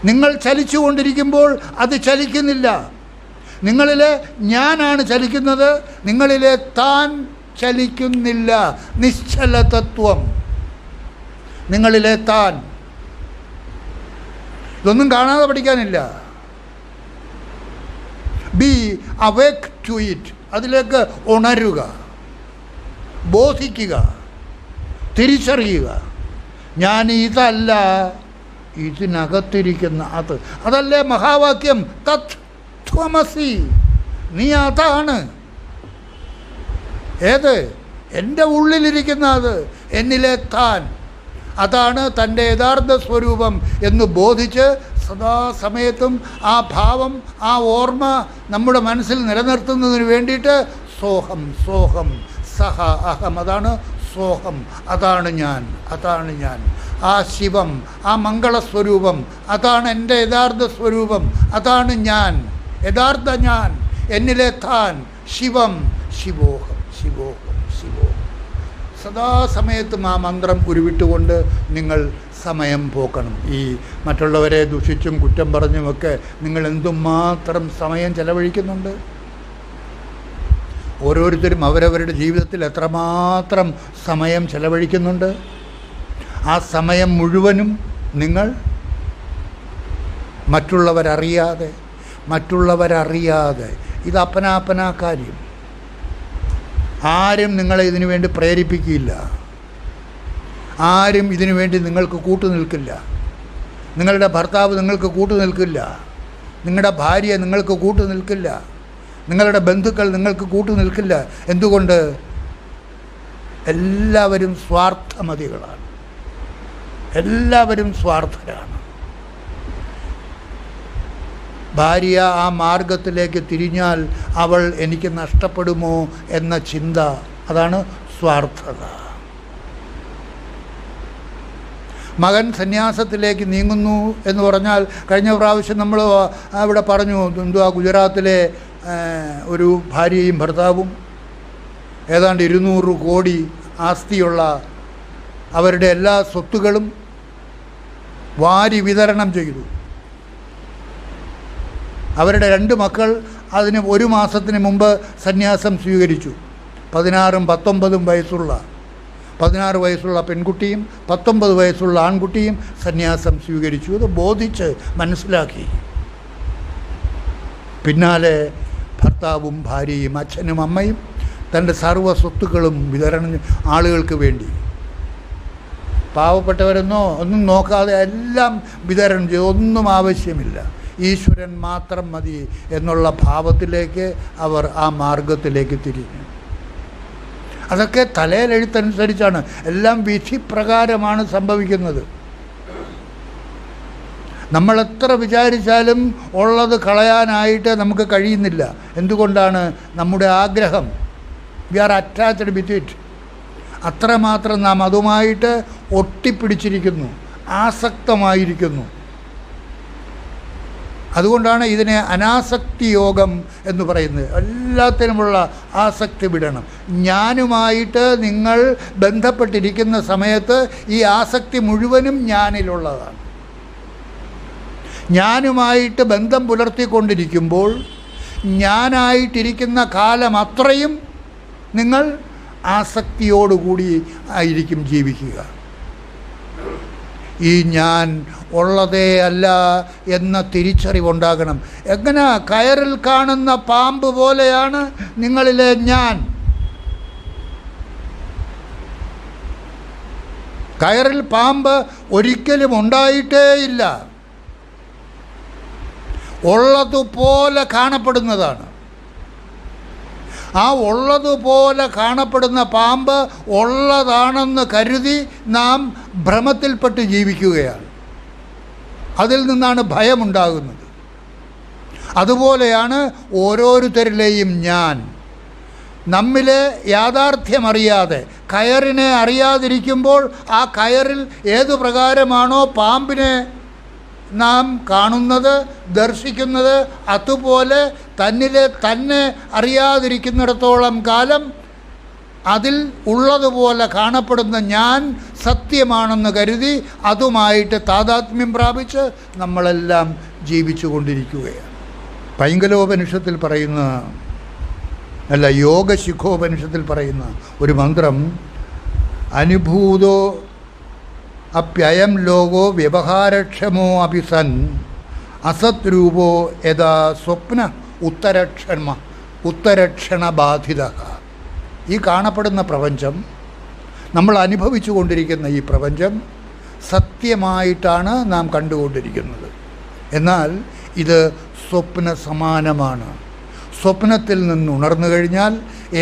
നിങ്ങൾ ചലിച്ചുകൊണ്ടിരിക്കുമ്പോൾ അത് ചലിക്കുന്നില്ല. നിങ്ങളിലെ ഞാനാണ് ചലിക്കുന്നത്, നിങ്ങളിലെ താൻ ചലിക്കുന്നില്ല. നിശ്ചലതത്വം, നിങ്ങളിലെ താൻ. ഇതൊന്നും കാണാതെ പഠിക്കാനില്ല. Be awake to it. അതിലേക്ക് ഉണരുക, ബോധിക്കുക, തിരിച്ചറിയുക. ഞാൻ ഇതല്ല, ഇതിനകത്തിരിക്കുന്ന അത്. അതല്ലേ മഹാവാക്യം തത് ത്വമസി. നീ അതാണ്. ഏത്? എൻ്റെ ഉള്ളിലിരിക്കുന്ന അത്, എന്നിലെ താൻ. അതാണ് തൻ്റെ യഥാർത്ഥ സ്വരൂപം എന്ന് ബോധിച്ച് സദാസമയത്തും ആ ഭാവം, ആ ഓർമ്മ നമ്മുടെ മനസ്സിൽ നിലനിർത്തുന്നതിന് വേണ്ടിയിട്ട് സോഹം, സോഹം, സഹ അഹം. അതാണ് സോഹം. അതാണ് ഞാൻ, അതാണ് ഞാൻ. ആ ശിവം, ആ മംഗളസ്വരൂപം, അതാണ് എൻ്റെ യഥാർത്ഥ സ്വരൂപം. അതാണ് ഞാൻ, യഥാർത്ഥ ഞാൻ, എന്നിലെ താൻ. ശിവം, ശിവോഹം, ശിവോഹം, ശിവോഹം. സദാസമയത്തും ആ മന്ത്രം ഉരുവിട്ടുകൊണ്ട് നിങ്ങൾ സമയം പോക്കണം. ഈ മറ്റുള്ളവരെ ദുഷിച്ചും കുറ്റം പറഞ്ഞുമൊക്കെ നിങ്ങൾ എന്തുമാത്രം സമയം ചെലവഴിക്കുന്നുണ്ട്. ഓരോരുത്തരും അവരവരുടെ ജീവിതത്തിൽ എത്രമാത്രം സമയം ചെലവഴിക്കുന്നുണ്ട്. ആ സമയം മുഴുവനും നിങ്ങൾ മറ്റുള്ളവരറിയാതെ ഇത് അപ്പനാ കാര്യം. ആരും നിങ്ങളെ ഇതിനു വേണ്ടി പ്രേരിപ്പിക്കില്ല. ആരും ഇതിനു വേണ്ടി നിങ്ങൾക്ക് കൂട്ടുനിൽക്കില്ല. നിങ്ങളുടെ ഭർത്താവ് നിങ്ങൾക്ക് കൂട്ടുനിൽക്കില്ല. നിങ്ങളുടെ ഭാര്യ നിങ്ങൾക്ക് കൂട്ടുനിൽക്കില്ല. നിങ്ങളുടെ ബന്ധുക്കൾ നിങ്ങൾക്ക് കൂട്ടുനിൽക്കില്ല. എന്തുകൊണ്ട്? എല്ലാവരും സ്വാർത്ഥമതികളാണ്. എല്ലാവരും സ്വാർത്ഥരാണ്. ഭാര്യ ആ മാർഗത്തിലേക്ക് തിരിഞ്ഞാൽ അവൾ എനിക്ക് നഷ്ടപ്പെടുമോ എന്ന ചിന്ത, അതാണ് സ്വാർത്ഥത. മകൻ സന്യാസത്തിലേക്ക് നീങ്ങുന്നു എന്ന് പറഞ്ഞാൽ, കഴിഞ്ഞ പ്രാവശ്യം നമ്മൾ ഇവിടെ പറഞ്ഞു, എന്തുവാ, ഗുജറാത്തിലെ ഒരു ഭാര്യയും ഭർത്താവും ഏതാണ്ട് 200 കോടി ആസ്തിയുള്ള അവരുടെ എല്ലാ സ്വത്തുകളും വാരി വിതരണം ചെയ്തു. അവരുടെ 2 മക്കൾ അതിന് 1 മാസത്തിന് മുമ്പ് സന്യാസം സ്വീകരിച്ചു. 16ഉം 19ഉം വയസ്സുള്ള 16 വയസ്സുള്ള പെൺകുട്ടിയും 19 വയസ്സുള്ള ആൺകുട്ടിയും സന്യാസം സ്വീകരിച്ചു. അത് ബോധിച്ച് മനസ്സിലാക്കി. പിന്നാലെ ഭർത്താവും ഭാര്യയും അച്ഛനും അമ്മയും തൻ്റെ സർവ്വ സ്വത്തുക്കളും വിതരണം ആളുകൾക്ക് വേണ്ടി, പാവപ്പെട്ടവരെന്നോ ഒന്നും നോക്കാതെ എല്ലാം വിതരണം ചെയ്തു. ഒന്നും ആവശ്യമില്ല, ഈശ്വരൻ മാത്രം മതി എന്നുള്ള ഭാവത്തിലേക്ക് അവർ ആ മാർഗത്തിലേക്ക് തിരിഞ്ഞു. അതൊക്കെ തലയിലെഴുത്തനുസരിച്ചാണ്, എല്ലാം വിധിപ്രകാരമാണ് സംഭവിക്കുന്നത്. നമ്മളെത്ര വിചാരിച്ചാലും ഉള്ളത് കളയാനായിട്ട് നമുക്ക് കഴിയുന്നില്ല. എന്തുകൊണ്ടാണ്? നമ്മുടെ ആഗ്രഹം, we are attached with it. അത്രമാത്രം നാം അതുമായിട്ട് ഒട്ടിപ്പിടിച്ചിരിക്കുന്നു, ആസക്തമായിരിക്കുന്നു. അതുകൊണ്ടാണ് ഇതിനെ അനാസക്തി യോഗം എന്ന് പറയുന്നത്. എല്ലാത്തിനുമുള്ള ആസക്തി വിടണം. ഞാനുമായിട്ട് നിങ്ങൾ ബന്ധപ്പെട്ടിരിക്കുന്ന സമയത്ത് ഈ ആസക്തി മുഴുവനും ഞാനിലുള്ളതാണ്. ഞാനുമായിട്ട് ബന്ധം പുലർത്തിക്കൊണ്ടിരിക്കുമ്പോൾ ഞാനായിട്ടിരിക്കുന്ന കാലം അത്രയും നിങ്ങൾ ആസക്തിയോടുകൂടി ആയിരിക്കും ജീവിക്കുക. ഈ ഞാൻ ഉള്ളതേ അല്ല എന്ന തിരിച്ചറിവുണ്ടാകണം. എങ്ങനെ? കയറിൽ കാണുന്ന പാമ്പ് പോലെയാണ് നിങ്ങളിലെ ഞാൻ. കയറിൽ പാമ്പ് ഒരിക്കലും ഉണ്ടായിട്ടേയില്ല. ഉള്ളതുപോലെ കാണപ്പെടുന്നതാണ്. ആ ഉള്ളതുപോലെ കാണപ്പെടുന്ന പാമ്പ് ഉള്ളതാണെന്ന് കരുതി നാം ഭ്രമത്തിൽപ്പെട്ട് ജീവിക്കുകയാണ്. അതിൽ നിന്നാണ് ഭയമുണ്ടാകുന്നത്. അതുപോലെയാണ് ഓരോരുത്തരിലെയും ഞാൻ. നമ്മിലെ യാഥാർത്ഥ്യമറിയാതെ, കയറിനെ അറിയാതിരിക്കുമ്പോൾ ആ കയറിൽ ഏതു പ്രകാരമാണോ പാമ്പിനെ നാം കാണുന്നത്, ദർശിക്കുന്നത്, അതുപോലെ തന്നിലെ തന്നെ അറിയാതിരിക്കുന്നിടത്തോളം കാലം അതിൽ ഉള്ളതുപോലെ കാണപ്പെടുന്ന ഞാൻ സത്യമാണെന്ന് കരുതി അതുമായിട്ട് താതാത്മ്യം പ്രാപിച്ച് നമ്മളെല്ലാം ജീവിച്ചു കൊണ്ടിരിക്കുകയാണ്. പൈങ്കലോപനിഷത്തിൽ പറയുന്ന, അല്ല, യോഗശിഖോപനിഷത്തിൽ പറയുന്ന ഒരു മന്ത്രം, അനുഭൂതോ അപ്യയം ലോകോ വ്യവഹാരക്ഷമോ അപി സൻ അസത് രൂപോ യഥാ സ്വപ്ന ഉത്തരക്ഷണബാധിത. ഈ കാണപ്പെടുന്ന പ്രപഞ്ചം, നമ്മൾ അനുഭവിച്ചു കൊണ്ടിരിക്കുന്ന ഈ പ്രപഞ്ചം സത്യമായിട്ടാണ് നാം കണ്ടുകൊണ്ടിരിക്കുന്നത്. എന്നാൽ ഇത് സ്വപ്ന സമാനമാണ്. സ്വപ്നത്തിൽ നിന്ന് ഉണർന്നു കഴിഞ്ഞാൽ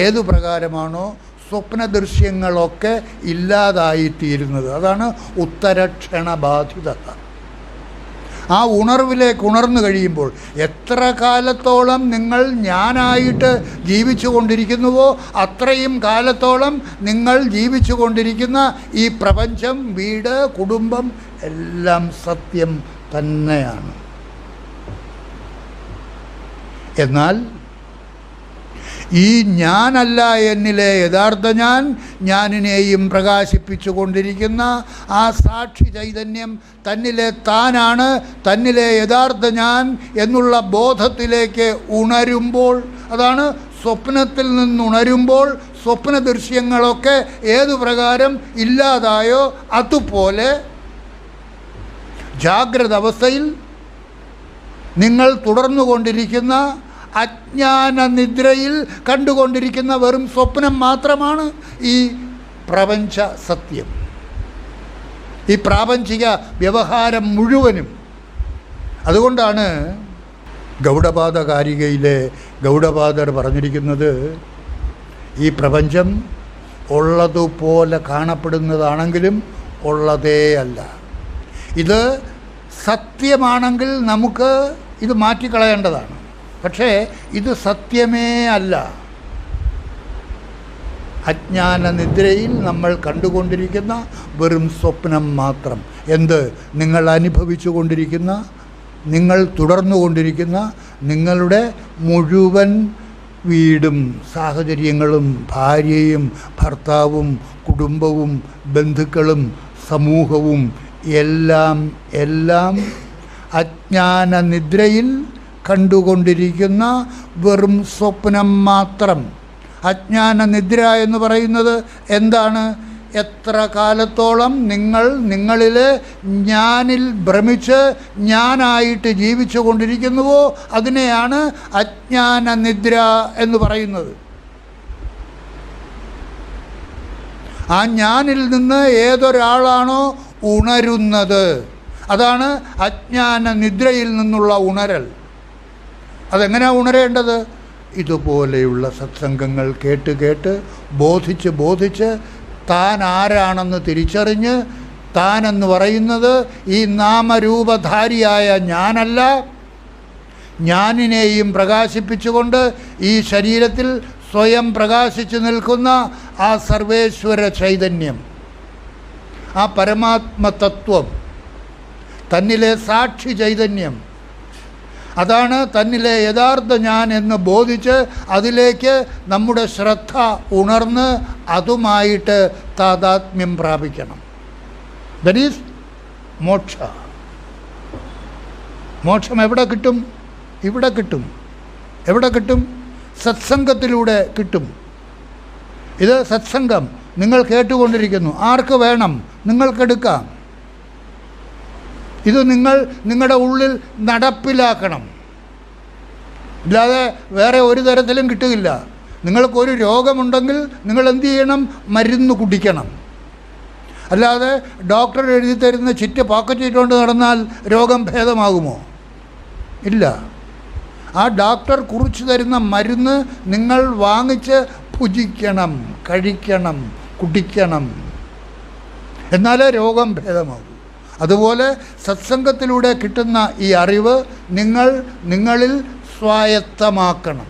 ഏതു പ്രകാരമാണോ സ്വപ്ന ദൃശ്യങ്ങളൊക്കെ ഇല്ലാതായിത്തീരുന്നത്, അതാണ് ഉത്തരക്ഷണബാധിത. ആ ഉണർവിലേക്ക് ഉണർന്നു കഴിയുമ്പോൾ എത്ര കാലത്തോളം നിങ്ങൾ ഞാനായിട്ട് ജീവിച്ചു കൊണ്ടിരിക്കുന്നുവോ അത്രയും കാലത്തോളം നിങ്ങൾ ജീവിച്ചു കൊണ്ടിരിക്കുന്ന ഈ പ്രപഞ്ചം, വീട്, കുടുംബം എല്ലാം സത്യം തന്നെയാണ്. എന്നാൽ ഈ ഞാനല്ല എന്നിലെ യഥാർത്ഥ ഞാനിനെയും പ്രകാശിപ്പിച്ചു കൊണ്ടിരിക്കുന്ന ആ സാക്ഷി ചൈതന്യം തന്നിലെ താനാണ്, തന്നിലെ യഥാർത്ഥ ഞാൻ എന്നുള്ള ബോധത്തിലേക്ക് ഉണരുമ്പോൾ, അതാണ് സ്വപ്നത്തിൽ നിന്നുണരുമ്പോൾ സ്വപ്ന ദൃശ്യങ്ങളൊക്കെ ഏതു പ്രകാരം ഇല്ലാതായോ അതുപോലെ ജാഗ്രത അവസ്ഥയിൽ നിങ്ങൾ തുടർന്നുകൊണ്ടിരിക്കുന്ന അജ്ഞാന നിദ്രയിൽ കണ്ടുകൊണ്ടിരിക്കുന്ന വെറും സ്വപ്നം മാത്രമാണ് ഈ പ്രപഞ്ച സത്യം, ഈ പ്രാപഞ്ചിക വ്യവഹാരം മുഴുവനും. അതുകൊണ്ടാണ് ഗൗഡപാദ കാരികയിലെ ഗൗഡപാദർ പറഞ്ഞിരിക്കുന്നത്, ഈ പ്രപഞ്ചം ഉള്ളതുപോലെ കാണപ്പെടുന്നതാണെങ്കിലും ഉള്ളതേ അല്ല. ഇത് സത്യമാണെങ്കിൽ നമുക്ക് ഇത് മാറ്റിക്കളയേണ്ടതാണ്. പക്ഷേ ഇത് സത്യമേ അല്ല. അജ്ഞാന നിദ്രയിൽ നമ്മൾ കണ്ടുകൊണ്ടിരിക്കുന്ന വെറും സ്വപ്നം മാത്രം. എന്ത്? നിങ്ങൾ അനുഭവിച്ചു കൊണ്ടിരിക്കുന്ന, നിങ്ങൾ തുടർന്നു കൊണ്ടിരിക്കുന്ന നിങ്ങളുടെ മുഴുവൻ വീടും സാഹചര്യങ്ങളും ഭാര്യയും ഭർത്താവും കുടുംബവും ബന്ധുക്കളും സമൂഹവും എല്ലാം അജ്ഞാന നിദ്രയിൽ കണ്ടുകൊണ്ടിരിക്കുന്ന വെറും സ്വപ്നം മാത്രം. അജ്ഞാന നിദ്ര എന്ന് പറയുന്നത് എന്താണ്? എത്ര കാലത്തോളം നിങ്ങൾ നിങ്ങളിലെ ഞാനിൽ ഭ്രമിച്ച് ഞാനായിട്ട് ജീവിച്ചു കൊണ്ടിരിക്കുന്നുവോ അതിനെയാണ് അജ്ഞാന നിദ്ര എന്ന് പറയുന്നത്. ആ ഞാനിൽ നിന്ന് ഏതൊരാളാണോ ഉണരുന്നത്, അതാണ് അജ്ഞാന നിദ്രയിൽ നിന്നുള്ള ഉണരൽ. അതെങ്ങനെയാണ് ഉണരേണ്ടത്? ഇതുപോലെയുള്ള സത്സംഗങ്ങൾ കേട്ട് ബോധിച്ച് താൻ ആരാണെന്ന് തിരിച്ചറിഞ്ഞ്, താനെന്ന് പറയുന്നത് ഈ നാമരൂപധാരിയായ ഞാനല്ല, ഞാനിനെയും പ്രകാശിപ്പിച്ചുകൊണ്ട് ഈ ശരീരത്തിൽ സ്വയം പ്രകാശിച്ചു നിൽക്കുന്ന ആ സർവേശ്വര ചൈതന്യം, ആ പരമാത്മതത്വം, തന്നിലെ സാക്ഷി ചൈതന്യം, അതാണ് തന്നിലെ യഥാർത്ഥ ഞാൻ എന്ന് ബോധിച്ച് അതിലേക്ക് നമ്മുടെ ശ്രദ്ധ ഉണർന്ന് അതുമായിട്ട് താതാത്മ്യം പ്രാപിക്കണം. That is moksha. മോക്ഷം എവിടെ കിട്ടും? ഇവിടെ കിട്ടും. എവിടെ കിട്ടും? സത്സംഗത്തിലൂടെ കിട്ടും. ഇത് സത്സംഗം നിങ്ങൾ കേട്ടുകൊണ്ടിരിക്കുന്നു. ആർക്ക് വേണം നിങ്ങൾക്കെടുക്കാം. ഇത് നിങ്ങളുടെ ഉള്ളിൽ നടപ്പിലാക്കണം. ഇല്ലാതെ വേറെ ഒരു തരത്തിലും കിട്ടുകയില്ല. നിങ്ങൾക്കൊരു രോഗമുണ്ടെങ്കിൽ നിങ്ങൾ എന്ത് ചെയ്യണം? മരുന്ന് കുടിക്കണം. അല്ലാതെ ഡോക്ടർ എഴുതി തരുന്ന ചിറ്റ് പോക്കറ്റ് ഇട്ടുകൊണ്ട് നടന്നാൽ രോഗം ഭേദമാകുമോ? ഇല്ല. ആ ഡോക്ടർ കുറിച്ച് തരുന്ന മരുന്ന് നിങ്ങൾ വാങ്ങിച്ച് ഭുജിക്കണം, കഴിക്കണം, കുടിക്കണം. എന്നാലേ രോഗം ഭേദമാകൂ. അതുപോലെ സത്സംഗത്തിലൂടെ കിട്ടുന്ന ഈ അറിവ് നിങ്ങളിൽ സ്വായത്തമാക്കണം.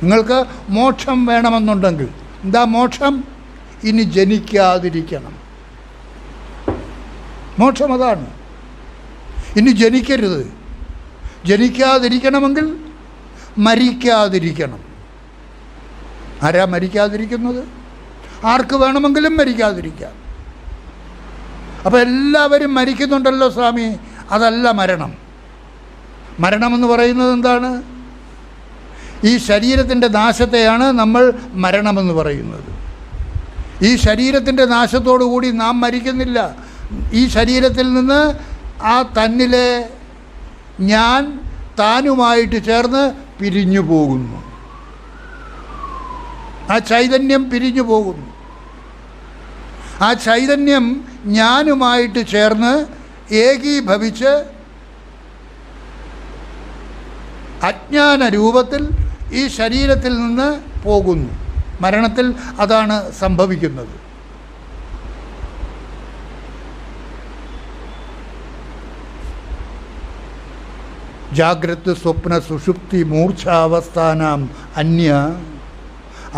നിങ്ങൾക്ക് മോക്ഷം വേണമെന്നുണ്ടെങ്കിൽ എന്താ മോക്ഷം? ഇനി ജനിക്കാതിരിക്കണം. മോക്ഷം അതാണ്. ഇനി ജനിക്കരുത്. ജനിക്കാതിരിക്കണമെങ്കിൽ മരിക്കാതിരിക്കണം. ആരാ മരിക്കാതിരിക്കുന്നത്? ആർക്ക് വേണമെങ്കിലും മരിക്കാതിരിക്കാം. അപ്പോൾ എല്ലാവരും മരിക്കുന്നുണ്ടല്ലോ സ്വാമി. അതല്ല മരണം. മരണമെന്ന് പറയുന്നത് എന്താണ്? ഈ ശരീരത്തിൻ്റെ നാശത്തെയാണ് നമ്മൾ മരണമെന്ന് പറയുന്നത്. ഈ ശരീരത്തിൻ്റെ നാശത്തോടു കൂടി നാം മരിക്കുന്നില്ല. ഈ ശരീരത്തിൽ നിന്ന് ആ തന്നിലെ ഞാൻ താനുമായിട്ട് ചേർന്ന് പിരിഞ്ഞു പോകുന്നു. ആ ചൈതന്യം പിരിഞ്ഞു പോകുന്നു. ആ ചൈതന്യം ഞാനുമായിട്ട് ചേർന്ന് ഏകീഭവിച്ച് അജ്ഞാന രൂപത്തിൽ ഈ ശരീരത്തിൽ നിന്ന് പോകുന്നു. മരണത്തിൽ അതാണ് സംഭവിക്കുന്നത്. ജാഗ്രത് സ്വപ്ന സുഷുപ്തി മൂർച്ഛാവസ്ഥാനാം അന്യ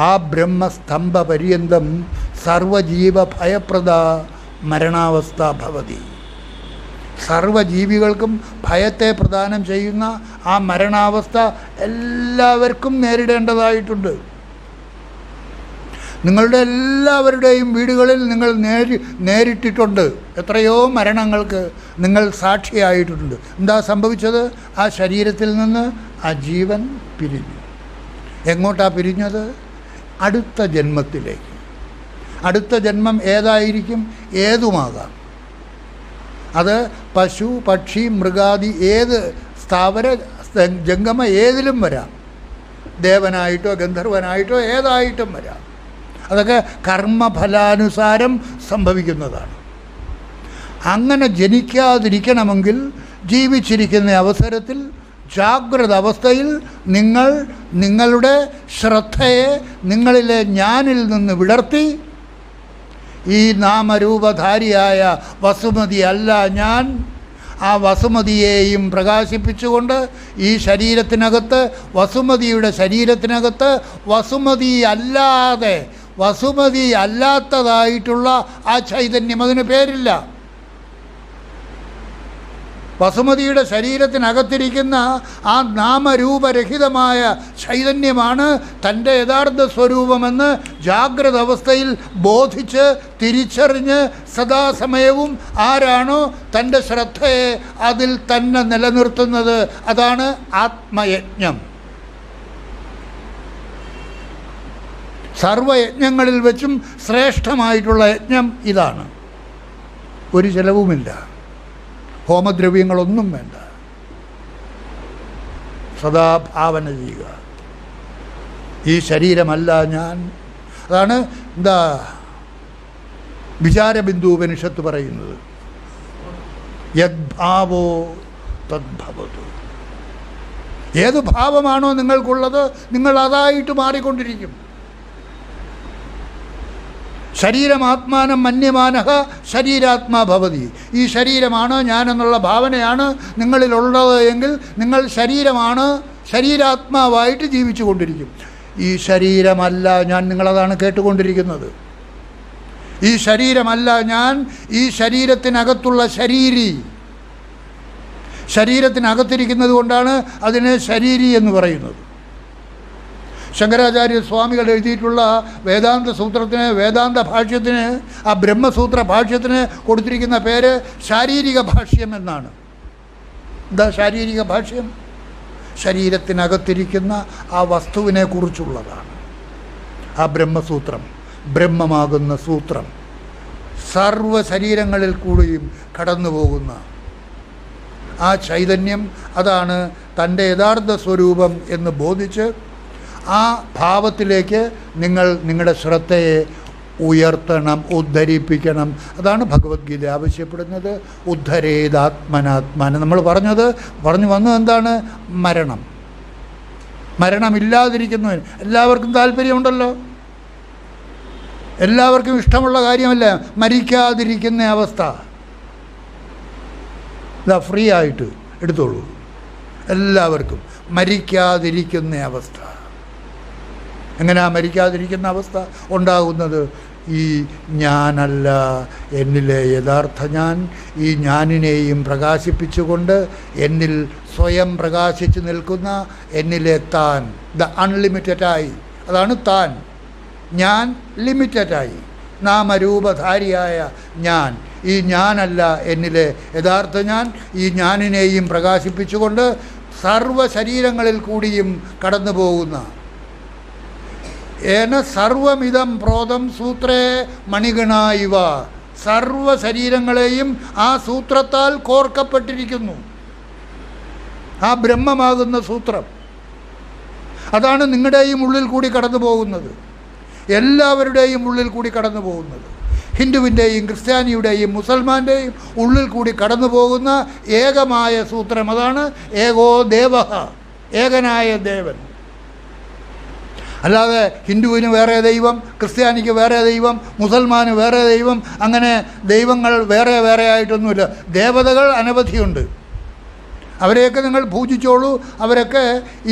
ആ ബ്രഹ്മസ്തംഭ പര്യന്തം സർവജീവ ഭയപ്രദ മരണാവസ്ഥ ഭവതി. സർവജീവികൾക്കും ഭയത്തെ പ്രദാനം ചെയ്യുന്ന ആ മരണാവസ്ഥ എല്ലാവർക്കും നേരിടേണ്ടതായിട്ടുണ്ട്. നിങ്ങളുടെ എല്ലാവരുടെയും വീടുകളിൽ നിങ്ങൾ നേരിട്ടിട്ടുണ്ട്. എത്രയോ മരണങ്ങൾക്ക് നിങ്ങൾ സാക്ഷിയായിട്ടുണ്ട്. എന്താ സംഭവിച്ചത്? ആ ശരീരത്തിൽ നിന്ന് ആ ജീവൻ പിരിഞ്ഞു. എങ്ങോട്ടാ പിരിഞ്ഞത്? അടുത്ത ജന്മത്തിലേക്ക്. അടുത്ത ജന്മം ഏതായിരിക്കും? ഏതുമാകാം. അത് പശു, പക്ഷി, മൃഗാദി ഏത് സ്ഥാവര ജംഗമ ഏതിലും വരാം. ദേവനായിട്ടോ ഗന്ധർവനായിട്ടോ ഏതായിട്ടും വരാം. അതൊക്കെ കർമ്മഫലാനുസാരം സംഭവിക്കുന്നതാണ്. അങ്ങനെ ജനിക്കാതിരിക്കണമെങ്കിൽ ജീവിച്ചിരിക്കുന്ന അവസരത്തിൽ ജാഗ്രത അവസ്ഥയിൽ നിങ്ങളുടെ ശ്രദ്ധയെ നിങ്ങളിലെ ഞാനിൽ നിന്ന് വിടർത്തി ഈ നാമരൂപധാരിയായ വസുമതി അല്ല ഞാൻ, ആ വസുമതിയെയും പ്രകാശിപ്പിച്ചുകൊണ്ട് ഈ ശരീരത്തിനകത്ത് വസുമതിയുടെ ശരീരത്തിനകത്ത് വസുമതി അല്ലാത്തതായിട്ടുള്ള ആ ചൈതന്യം, അതിന് പേരില്ല. വസുമതിയുടെ ശരീരത്തിനകത്തിരിക്കുന്ന ആ നാമരൂപരഹിതമായ ചൈതന്യമാണ് തൻ്റെ യഥാർത്ഥ സ്വരൂപമെന്ന് ജാഗ്രത അവസ്ഥയിൽ ബോധിച്ച് തിരിച്ചറിഞ്ഞ് സദാസമയവും ആരാണോ തൻ്റെ ശ്രദ്ധയെ അതിൽ തന്നെ നിലനിർത്തുന്നത്, അതാണ് ആത്മയജ്ഞം. സർവയജ്ഞങ്ങളിൽ വെച്ചും ശ്രേഷ്ഠമായിട്ടുള്ള യജ്ഞം ഇതാണ്. ഒരു ചെലവുമില്ല, ഹോമദ്രവ്യങ്ങളൊന്നും വേണ്ട. സദാ ഭാവന ചെയ്യുക, ഈ ശരീരമല്ല ഞാൻ. അതാണ് വിചാരബിന്ദു ഉപനിഷത്ത് പറയുന്നത്, യദ്ഭാവോ തദ്ഭവതു. ഏത് ഭാവമാണോ നിങ്ങൾക്കുള്ളത് നിങ്ങൾ അതായിട്ട് മാറിക്കൊണ്ടിരിക്കും. ശരീരമാത്മാനം മന്യമാനഃ ശരീരാത്മാ ഭവതി. ഈ ശരീരമാണ് ഞാനെന്നുള്ള ഭാവനയാണ് നിങ്ങളിലുള്ളത് എങ്കിൽ നിങ്ങൾ ശരീരാത്മാവായിട്ട് ജീവിച്ചു കൊണ്ടിരിക്കും. ഈ ശരീരമല്ല ഞാൻ, നിങ്ങളതാണ് കേട്ടുകൊണ്ടിരിക്കുന്നത്. ഈ ശരീരമല്ല ഞാൻ, ഈ ശരീരത്തിനകത്തുള്ള ശരീരി. ശരീരത്തിനകത്തിരിക്കുന്നത് കൊണ്ടാണ് അതിനെ ശരീരി എന്ന് പറയുന്നത്. ശങ്കരാചാര്യ സ്വാമികൾ എഴുതിയിട്ടുള്ള വേദാന്ത സൂത്രത്തിന്, വേദാന്ത ഭാഷ്യത്തിന്, ആ ബ്രഹ്മസൂത്ര ഭാഷ്യത്തിന് കൊടുത്തിരിക്കുന്ന പേര് ശാരീരിക ഭാഷ്യം എന്നാണ്. എന്താ ശാരീരിക ഭാഷ്യം? ശരീരത്തിനകത്തിരിക്കുന്ന ആ വസ്തുവിനെ കുറിച്ചുള്ളതാണ് ആ ബ്രഹ്മസൂത്രം. ബ്രഹ്മമാകുന്ന സൂത്രം സർവ ശരീരങ്ങളിൽ കൂടിയും കടന്നു പോകുന്ന ആ ചൈതന്യം, അതാണ് തൻ്റെ യഥാർത്ഥ സ്വരൂപം എന്ന് ബോധിച്ച് ആ ഭാവത്തിലേക്ക് നിങ്ങളുടെ ശ്രദ്ധയെ ഉയർത്തണം, ഉദ്ധരിപ്പിക്കണം. അതാണ് ഭഗവത്ഗീത ആവശ്യപ്പെടുന്നത്. ഉദ്ധരേതാത്മനാത്മാനം. നമ്മൾ പറഞ്ഞു വന്നത് എന്താണ്? മരണം. മരണമില്ലാതിരിക്കുന്നതിന് എല്ലാവർക്കും താല്പര്യമുണ്ടല്ലോ, എല്ലാവർക്കും ഇഷ്ടമുള്ള കാര്യമല്ല മരിക്കാതിരിക്കുന്ന അവസ്ഥ. ഇതാ ഫ്രീ ആയിട്ട് എടുത്തോളൂ. എല്ലാവർക്കും മരിക്കാതിരിക്കുന്ന അവസ്ഥ. എങ്ങനെയാ മരിക്കാതിരിക്കുന്ന അവസ്ഥ ഉണ്ടാകുന്നത്? ഈ ഞാനല്ല എന്നിലെ യഥാർത്ഥ ഞാൻ, ഈ ഞാനിനെയും പ്രകാശിപ്പിച്ചുകൊണ്ട് എന്നിൽ സ്വയം പ്രകാശിച്ചു നിൽക്കുന്ന എന്നിലെ താൻ, ദ അൺലിമിറ്റഡായി. അതാണ് താൻ. ഞാൻ ലിമിറ്റഡായി, നാമരൂപധാരിയായ ഞാൻ. ഈ ഞാനല്ല എന്നിലെ യഥാർത്ഥ ഞാൻ, ഈ ഞാനിനെയും പ്രകാശിപ്പിച്ചുകൊണ്ട് സർവ ശരീരങ്ങളിൽ കൂടിയും കടന്നു പോകുന്ന ഏന സർവമിതം പ്രോതം സൂത്രേ മണിഗണ ഇവ. സർവ ശരീരങ്ങളെയും ആ സൂത്രത്താൽ കോർക്കപ്പെട്ടിരിക്കുന്നു. ആ ബ്രഹ്മമാകുന്ന സൂത്രം അതാണ് നിങ്ങളുടെയും ഉള്ളിൽ കൂടി കടന്നു പോകുന്നത്, എല്ലാവരുടെയും ഉള്ളിൽ കൂടി കടന്നു പോകുന്നത്. ഹിന്ദുവിൻ്റെയും ക്രിസ്ത്യാനിയുടെയും മുസൽമാൻ്റെയും ഉള്ളിൽ കൂടി കടന്നു പോകുന്ന ഏകമായ സൂത്രം അതാണ് ഏകോ ദേവഃ, ഏകനായ ദേവൻ. അല്ലാതെ ഹിന്ദുവിന് വേറെ ദൈവം, ക്രിസ്ത്യാനിക്ക് വേറെ ദൈവം, മുസൽമാന് വേറെ ദൈവം, അങ്ങനെ ദൈവങ്ങൾ വേറെ വേറെ ആയിട്ടൊന്നുമില്ല. ദേവതകൾ അനവധിയുണ്ട്. അവരെയൊക്കെ നിങ്ങൾ പൂജിച്ചോളൂ. അവരൊക്കെ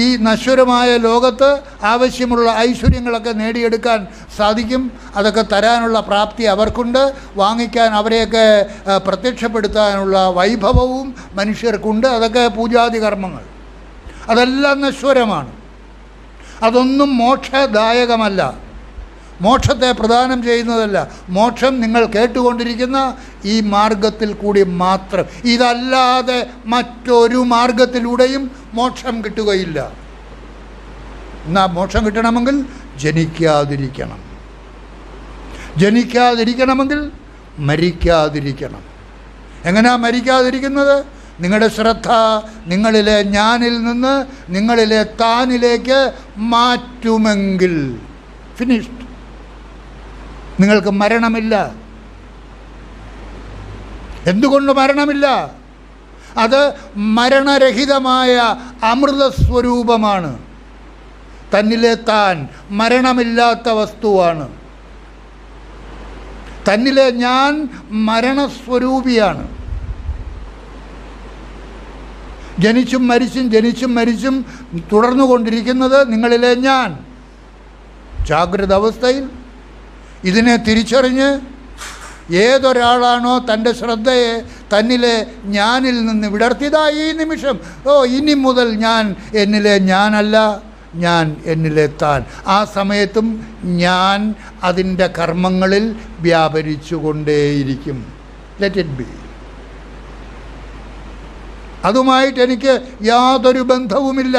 ഈ നശ്വരമായ ലോകത്ത് ആവശ്യമുള്ള ഐശ്വര്യങ്ങളൊക്കെ നേടിയെടുക്കാൻ സാധിക്കും. അതൊക്കെ തരാനുള്ള പ്രാപ്തി അവർക്കുണ്ട്. വാങ്ങിക്കാൻ അവരെയൊക്കെ പ്രത്യക്ഷപ്പെടുത്താനുള്ള വൈഭവവും മനുഷ്യർക്കുണ്ട്. അതൊക്കെ പൂജാതി കർമ്മങ്ങൾ. അതെല്ലാം നശ്വരമാണ്. അതൊന്നും മോക്ഷദായകമല്ല, മോക്ഷത്തെ പ്രദാനം ചെയ്യുന്നതല്ല. മോക്ഷം നിങ്ങൾ കേട്ടുകൊണ്ടിരിക്കുന്ന ഈ മാർഗത്തിൽ കൂടി മാത്രം. ഇതല്ലാതെ മറ്റൊരു മാർഗത്തിലൂടെയും മോക്ഷം കിട്ടുകയില്ല. എന്നാൽ മോക്ഷം കിട്ടണമെങ്കിൽ ജനിക്കാതിരിക്കണം. ജനിക്കാതിരിക്കണമെങ്കിൽ മരിക്കാതിരിക്കണം. എങ്ങനെയാ മരിക്കാതിരിക്കുന്നത്? നിങ്ങളുടെ ശ്രദ്ധ നിങ്ങളിലെ ഞാനിൽ നിന്ന് നിങ്ങളിലെ താനിലേക്ക് മാറ്റുമെങ്കിൽ ഫിനിഷ്ഡ്. നിങ്ങൾക്ക് മരണമില്ല. എന്തുകൊണ്ട് മരണമില്ല? അത് മരണരഹിതമായ അമൃതസ്വരൂപമാണ്. തന്നിലെ താൻ മരണമില്ലാത്ത വസ്തുവാണ്. തന്നിലെ ഞാൻ മരണസ്വരൂപിയാണ്. ജനിച്ചും മരിച്ചും തുടർന്നു കൊണ്ടിരിക്കുന്നത് നിങ്ങളിലെ ഞാൻ. ജാഗ്രത അവസ്ഥയിൽ ഇതിനെ തിരിച്ചറിഞ്ഞ് ഏതൊരാളാണോ തൻ്റെ ശ്രദ്ധയെ തന്നിലെ ഞാനിൽ നിന്ന് വിടർത്തിയതാ ഈ നിമിഷം, ഇനി മുതൽ ഞാൻ എന്നിലെ ഞാനല്ല, ഞാൻ എന്നിലെ താൻ. ആ സമയത്തും ഞാൻ അതിൻ്റെ കർമ്മങ്ങളിൽ വ്യാപരിച്ചു കൊണ്ടേയിരിക്കും. Let it be. അതുമായിട്ട് എനിക്ക് യാതൊരു ബന്ധവുമില്ല.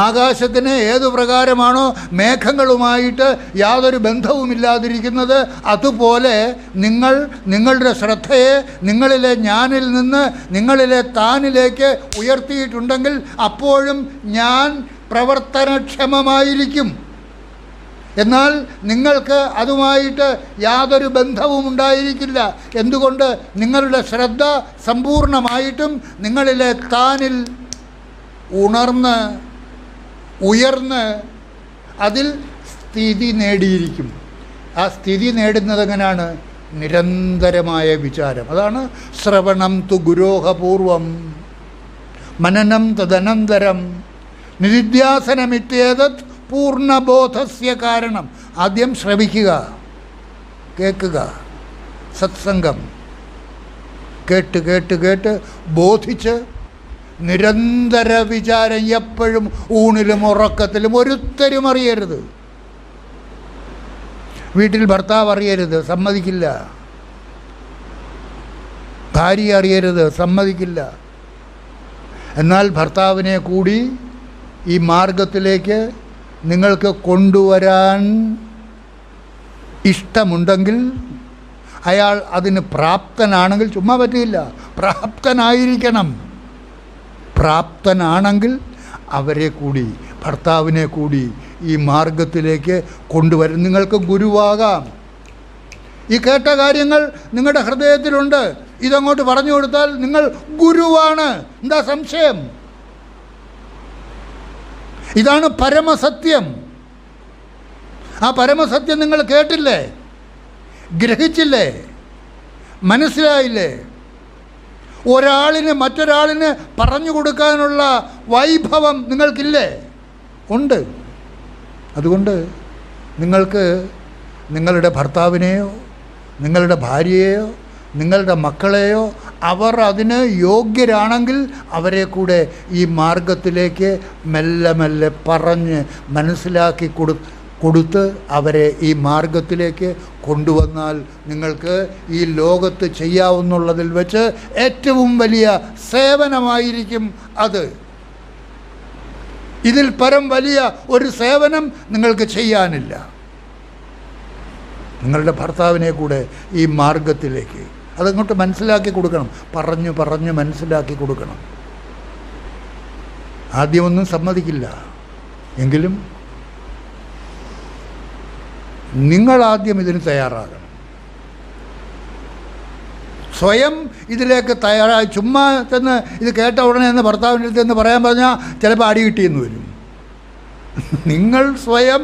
ആകാശത്തിന് ഏതു പ്രകാരമാണോ മേഘങ്ങളുമായിട്ട് യാതൊരു ബന്ധവുമില്ലാതിരിക്കുന്നത്, അതുപോലെ നിങ്ങളുടെ ശ്രദ്ധയെ നിങ്ങളിലെ ഞാനിൽ നിന്ന് നിങ്ങളിലെ താനിലേക്ക് ഉയർത്തിയിട്ടുണ്ടെങ്കിൽ അപ്പോഴും ഞാൻ പ്രവർത്തനക്ഷമമായിരിക്കും. എന്നാൽ നിങ്ങൾക്ക് അതുമായിട്ട് യാതൊരു ബന്ധവും ഉണ്ടായിരിക്കില്ല. എന്തുകൊണ്ട്? നിങ്ങളുടെ ശ്രദ്ധ സമ്പൂർണമായിട്ടും നിങ്ങളിലെ താനിൽ ഉയർന്ന് അതിൽ സ്ഥിതി നേടിയിരിക്കും. ആ സ്ഥിതി നേടുന്നത് എങ്ങനെയാണ്? നിരന്തരമായ വിചാരം. അതാണ് ശ്രവണം തു ഗുരോഹപൂർവം മനനം തദനന്തരം നിരിധ്യാസനമിത്യേതത് പൂർണ്ണബോധസ്യ കാരണം. ആദ്യം ശ്രവിക്കുക, കേൾക്കുക, സത്സംഗം, കേട്ട് കേട്ട് കേട്ട് ബോധിച്ച് നിരന്തര വിചാരം എപ്പോഴും ഊണിലും ഉറക്കത്തിലും ഒരുത്തരും അറിയരുത്. വീട്ടിൽ ഭർത്താവ് അറിയരുത്, സമ്മതിക്കില്ല. ഭാര്യ അറിയരുത്, സമ്മതിക്കില്ല. എന്നാൽ ഭർത്താവിനെ കൂടി ഈ മാർഗത്തിലേക്ക് നിങ്ങൾക്ക് കൊണ്ടുവരാൻ ഇഷ്ടമുണ്ടെങ്കിൽ, അയാൾ അതിന് പ്രാപ്തനാണെങ്കിൽ, ചുമ്മാ പറ്റില്ല, പ്രാപ്തനായിരിക്കണം. പ്രാപ്തനാണെങ്കിൽ അവരെ കൂടി, ഭർത്താവിനെ കൂടി ഈ മാർഗത്തിലേക്ക് കൊണ്ടുവരും. നിങ്ങൾക്ക് ഗുരുവാകാം. ഈ കേട്ട കാര്യങ്ങൾ നിങ്ങളുടെ ഹൃദയത്തിലുണ്ട്. ഇതങ്ങോട്ട് പറഞ്ഞു കൊടുത്താൽ നിങ്ങൾ ഗുരുവാണ്. എന്താ സംശയം? ഇതാണ് പരമസത്യം. ആ പരമസത്യം നിങ്ങൾ കേട്ടില്ലേ? ഗ്രഹിച്ചില്ലേ? മനസ്സിലായില്ലേ? ഒരാളിന് മറ്റൊരാളിന് പറഞ്ഞു കൊടുക്കാനുള്ള വൈഭവം നിങ്ങൾക്കില്ലേ? ഉണ്ട്. അതുകൊണ്ട് നിങ്ങൾക്ക് നിങ്ങളുടെ ഭർത്താവിനെയോ നിങ്ങളുടെ ഭാര്യയെയോ നിങ്ങളുടെ മക്കളെയോ അവർ അതിന് യോഗ്യരാണെങ്കിൽ അവരെ കൂടെ ഈ മാർഗത്തിലേക്ക് മെല്ലെ മെല്ലെ പറഞ്ഞ് മനസ്സിലാക്കി കൊടുത്ത് അവരെ ഈ മാർഗത്തിലേക്ക് കൊണ്ടുവന്നാൽ നിങ്ങൾക്ക് ഈ ലോകത്ത് ചെയ്യാവുന്നുള്ളതിൽ വെച്ച് ഏറ്റവും വലിയ സേവനമായിരിക്കും അത്. ഇതിൽ പരം വലിയ ഒരു സേവനം നിങ്ങൾക്ക് ചെയ്യാനില്ല. നിങ്ങളുടെ ഭർത്താവിനെ കൂടെ ഈ മാർഗത്തിലേക്ക് അതങ്ങോട്ട് മനസ്സിലാക്കി കൊടുക്കണം. പറഞ്ഞു പറഞ്ഞ് മനസ്സിലാക്കി കൊടുക്കണം. ആദ്യമൊന്നും സമ്മതിക്കില്ല എങ്കിലും നിങ്ങളാദ്യം ഇതിന് തയ്യാറാകണം. സ്വയം ഇതിലേക്ക് തയ്യാറായി ചുമ്മാ ചെന്ന് ഇത് കേട്ട ഉടനെ എന്ന് ഭർത്താവിൻ്റെ അടുത്ത് എന്ന് പറയാൻ പറഞ്ഞാൽ ചിലപ്പോൾ അടി കിട്ടിയെന്ന് വരും. നിങ്ങൾ സ്വയം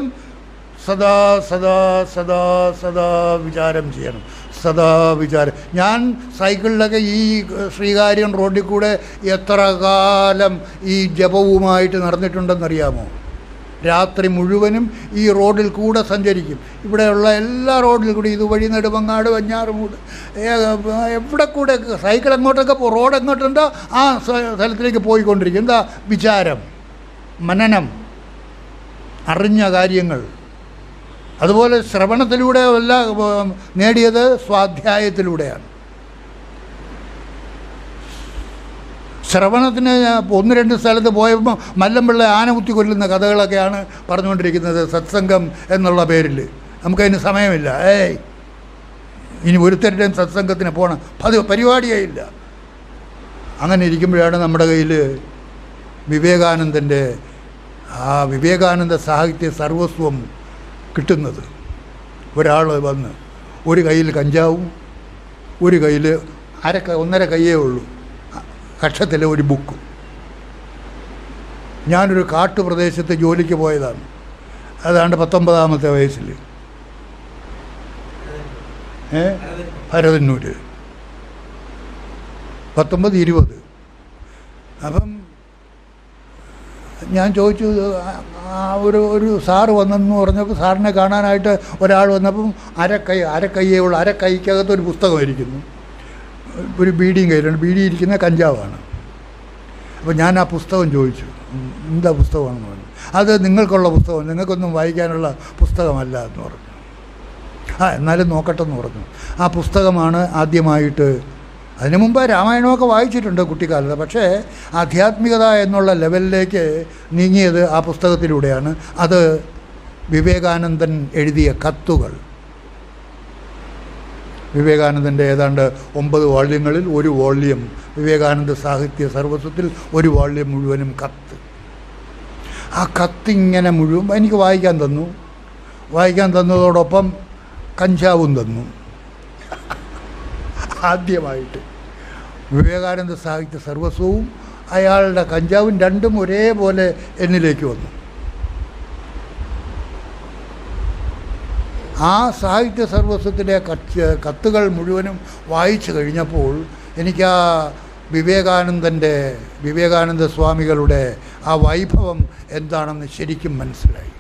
സദാ സദാ സദാ സദാ വിചാരം ചെയ്യണം. സദാ വിചാരം. ഞാൻ സൈക്കിളിലൊക്കെ ഈ ശ്രീകാര്യം റോഡിൽ കൂടെ എത്ര കാലം ഈ ജപവുമായിട്ട് നടന്നിട്ടുണ്ടെന്നറിയാമോ? രാത്രി മുഴുവനും ഈ റോഡിൽ കൂടെ സഞ്ചരിക്കും. ഇവിടെയുള്ള എല്ലാ റോഡിൽ കൂടി, ഇതുവഴി നെടുമങ്ങാട്, വഞ്ഞാറുമൂട്, എവിടെ കൂടെ സൈക്കിൾ എങ്ങോട്ടൊക്കെ റോഡ് എങ്ങോട്ടുണ്ടോ ആ സ്ഥലത്തിലേക്ക് പോയിക്കൊണ്ടിരിക്കും. എന്താ? വിചാരം, മനനം, അറിഞ്ഞ കാര്യങ്ങൾ. അതുപോലെ ശ്രവണത്തിലൂടെ എല്ലാം നേടിയത് സ്വാധ്യായത്തിലൂടെയാണ്. ശ്രവണത്തിന് ഒന്ന് രണ്ട് സ്ഥലത്ത് പോയപ്പോൾ മല്ലമ്പിള്ള ആന കുത്തി കൊല്ലുന്ന കഥകളൊക്കെയാണ് പറഞ്ഞുകൊണ്ടിരിക്കുന്നത് സത്സംഗം എന്നുള്ള പേരിൽ. നമുക്കതിന് സമയമില്ല. ഇനി ഒരുത്തരുടെയും സത്സംഗത്തിന് പോകണം, പരിപാടിയേ ഇല്ല. അങ്ങനെ ഇരിക്കുമ്പോഴാണ് നമ്മുടെ കയ്യിൽ വിവേകാനന്ദൻ്റെ ആ വിവേകാനന്ദ സാഹിത്യ സർവസ്വം കിട്ടുന്നത്. ഒരാൾ വന്ന് ഒരു കയ്യിൽ കഞ്ചാവും ഒരു കയ്യിൽ 1.5 കയ്യേ ഉള്ളൂ കക്ഷത്തിലെ ഒരു ബുക്കും. ഞാനൊരു കാട്ടുപ്രദേശത്ത് ജോലിക്ക് പോയതാണ്. അതാണ്ട് 19-ാമത്തെ വയസ്സിൽ ഭരതന്നൂർ 19-20. അപ്പം ഞാൻ ചോദിച്ചു, ഒരു സാറ് വന്നെന്ന് പറഞ്ഞപ്പോൾ സാറിനെ കാണാനായിട്ട് ഒരാൾ വന്നപ്പം അരക്കയ്യേ ഉള്ളൂ. അരക്കൈക്കകത്തൊരു പുസ്തകമായിരിക്കുന്നു. ഒരു ബീഡിയും കയ്യിലുണ്ട്. ബീഡി ഇരിക്കുന്ന കഞ്ചാവാണ്. അപ്പോൾ ഞാൻ ആ പുസ്തകം ചോദിച്ചു, എന്താ പുസ്തകമാണെന്ന് പറഞ്ഞു. അത് നിങ്ങൾക്കുള്ള പുസ്തകം, നിങ്ങൾക്കൊന്നും വായിക്കാനുള്ള പുസ്തകമല്ല എന്ന് പറഞ്ഞു. എന്നാലും നോക്കട്ടെ എന്ന് പറഞ്ഞു. ആ പുസ്തകമാണ് ആദ്യമായിട്ട്. അതിനു മുമ്പ് രാമായണമൊക്കെ വായിച്ചിട്ടുണ്ട് കുട്ടിക്കാലത്ത്. പക്ഷേ ആധ്യാത്മികത എന്നുള്ള ലെവലിലേക്ക് നീങ്ങിയത് ആ പുസ്തകത്തിലൂടെയാണ്. അത് വിവേകാനന്ദൻ എഴുതിയ കത്തുകൾ. വിവേകാനന്ദൻ്റെ ഏതാണ്ട് 9 വോള്യങ്ങളിൽ ഒരു വോള്യം വിവേകാനന്ദ സാഹിത്യ സർവസ്വത്തിൽ, ഒരു വോള്യം മുഴുവനും കത്ത്. ആ കത്തിങ്ങനെ മുഴുവൻ എനിക്ക് വായിക്കാൻ തന്നു. വായിക്കാൻ തന്നതോടൊപ്പം കഞ്ചാവും തന്നു. ആദ്യമായിട്ട് വിവേകാനന്ദ സാഹിത്യ സർവസ്വവും അയാളുടെ കഞ്ചാവും രണ്ടും ഒരേപോലെ എന്നിലേക്ക് വന്നു. ആ സാഹിത്യ സർവസ്വത്തിലെ കത്തുകൾ മുഴുവനും വായിച്ചു കഴിഞ്ഞപ്പോൾ എനിക്ക് ആ വിവേകാനന്ദ സ്വാമികളുടെ ആ വൈഭവം എന്താണെന്ന് ശരിക്കും മനസ്സിലായി.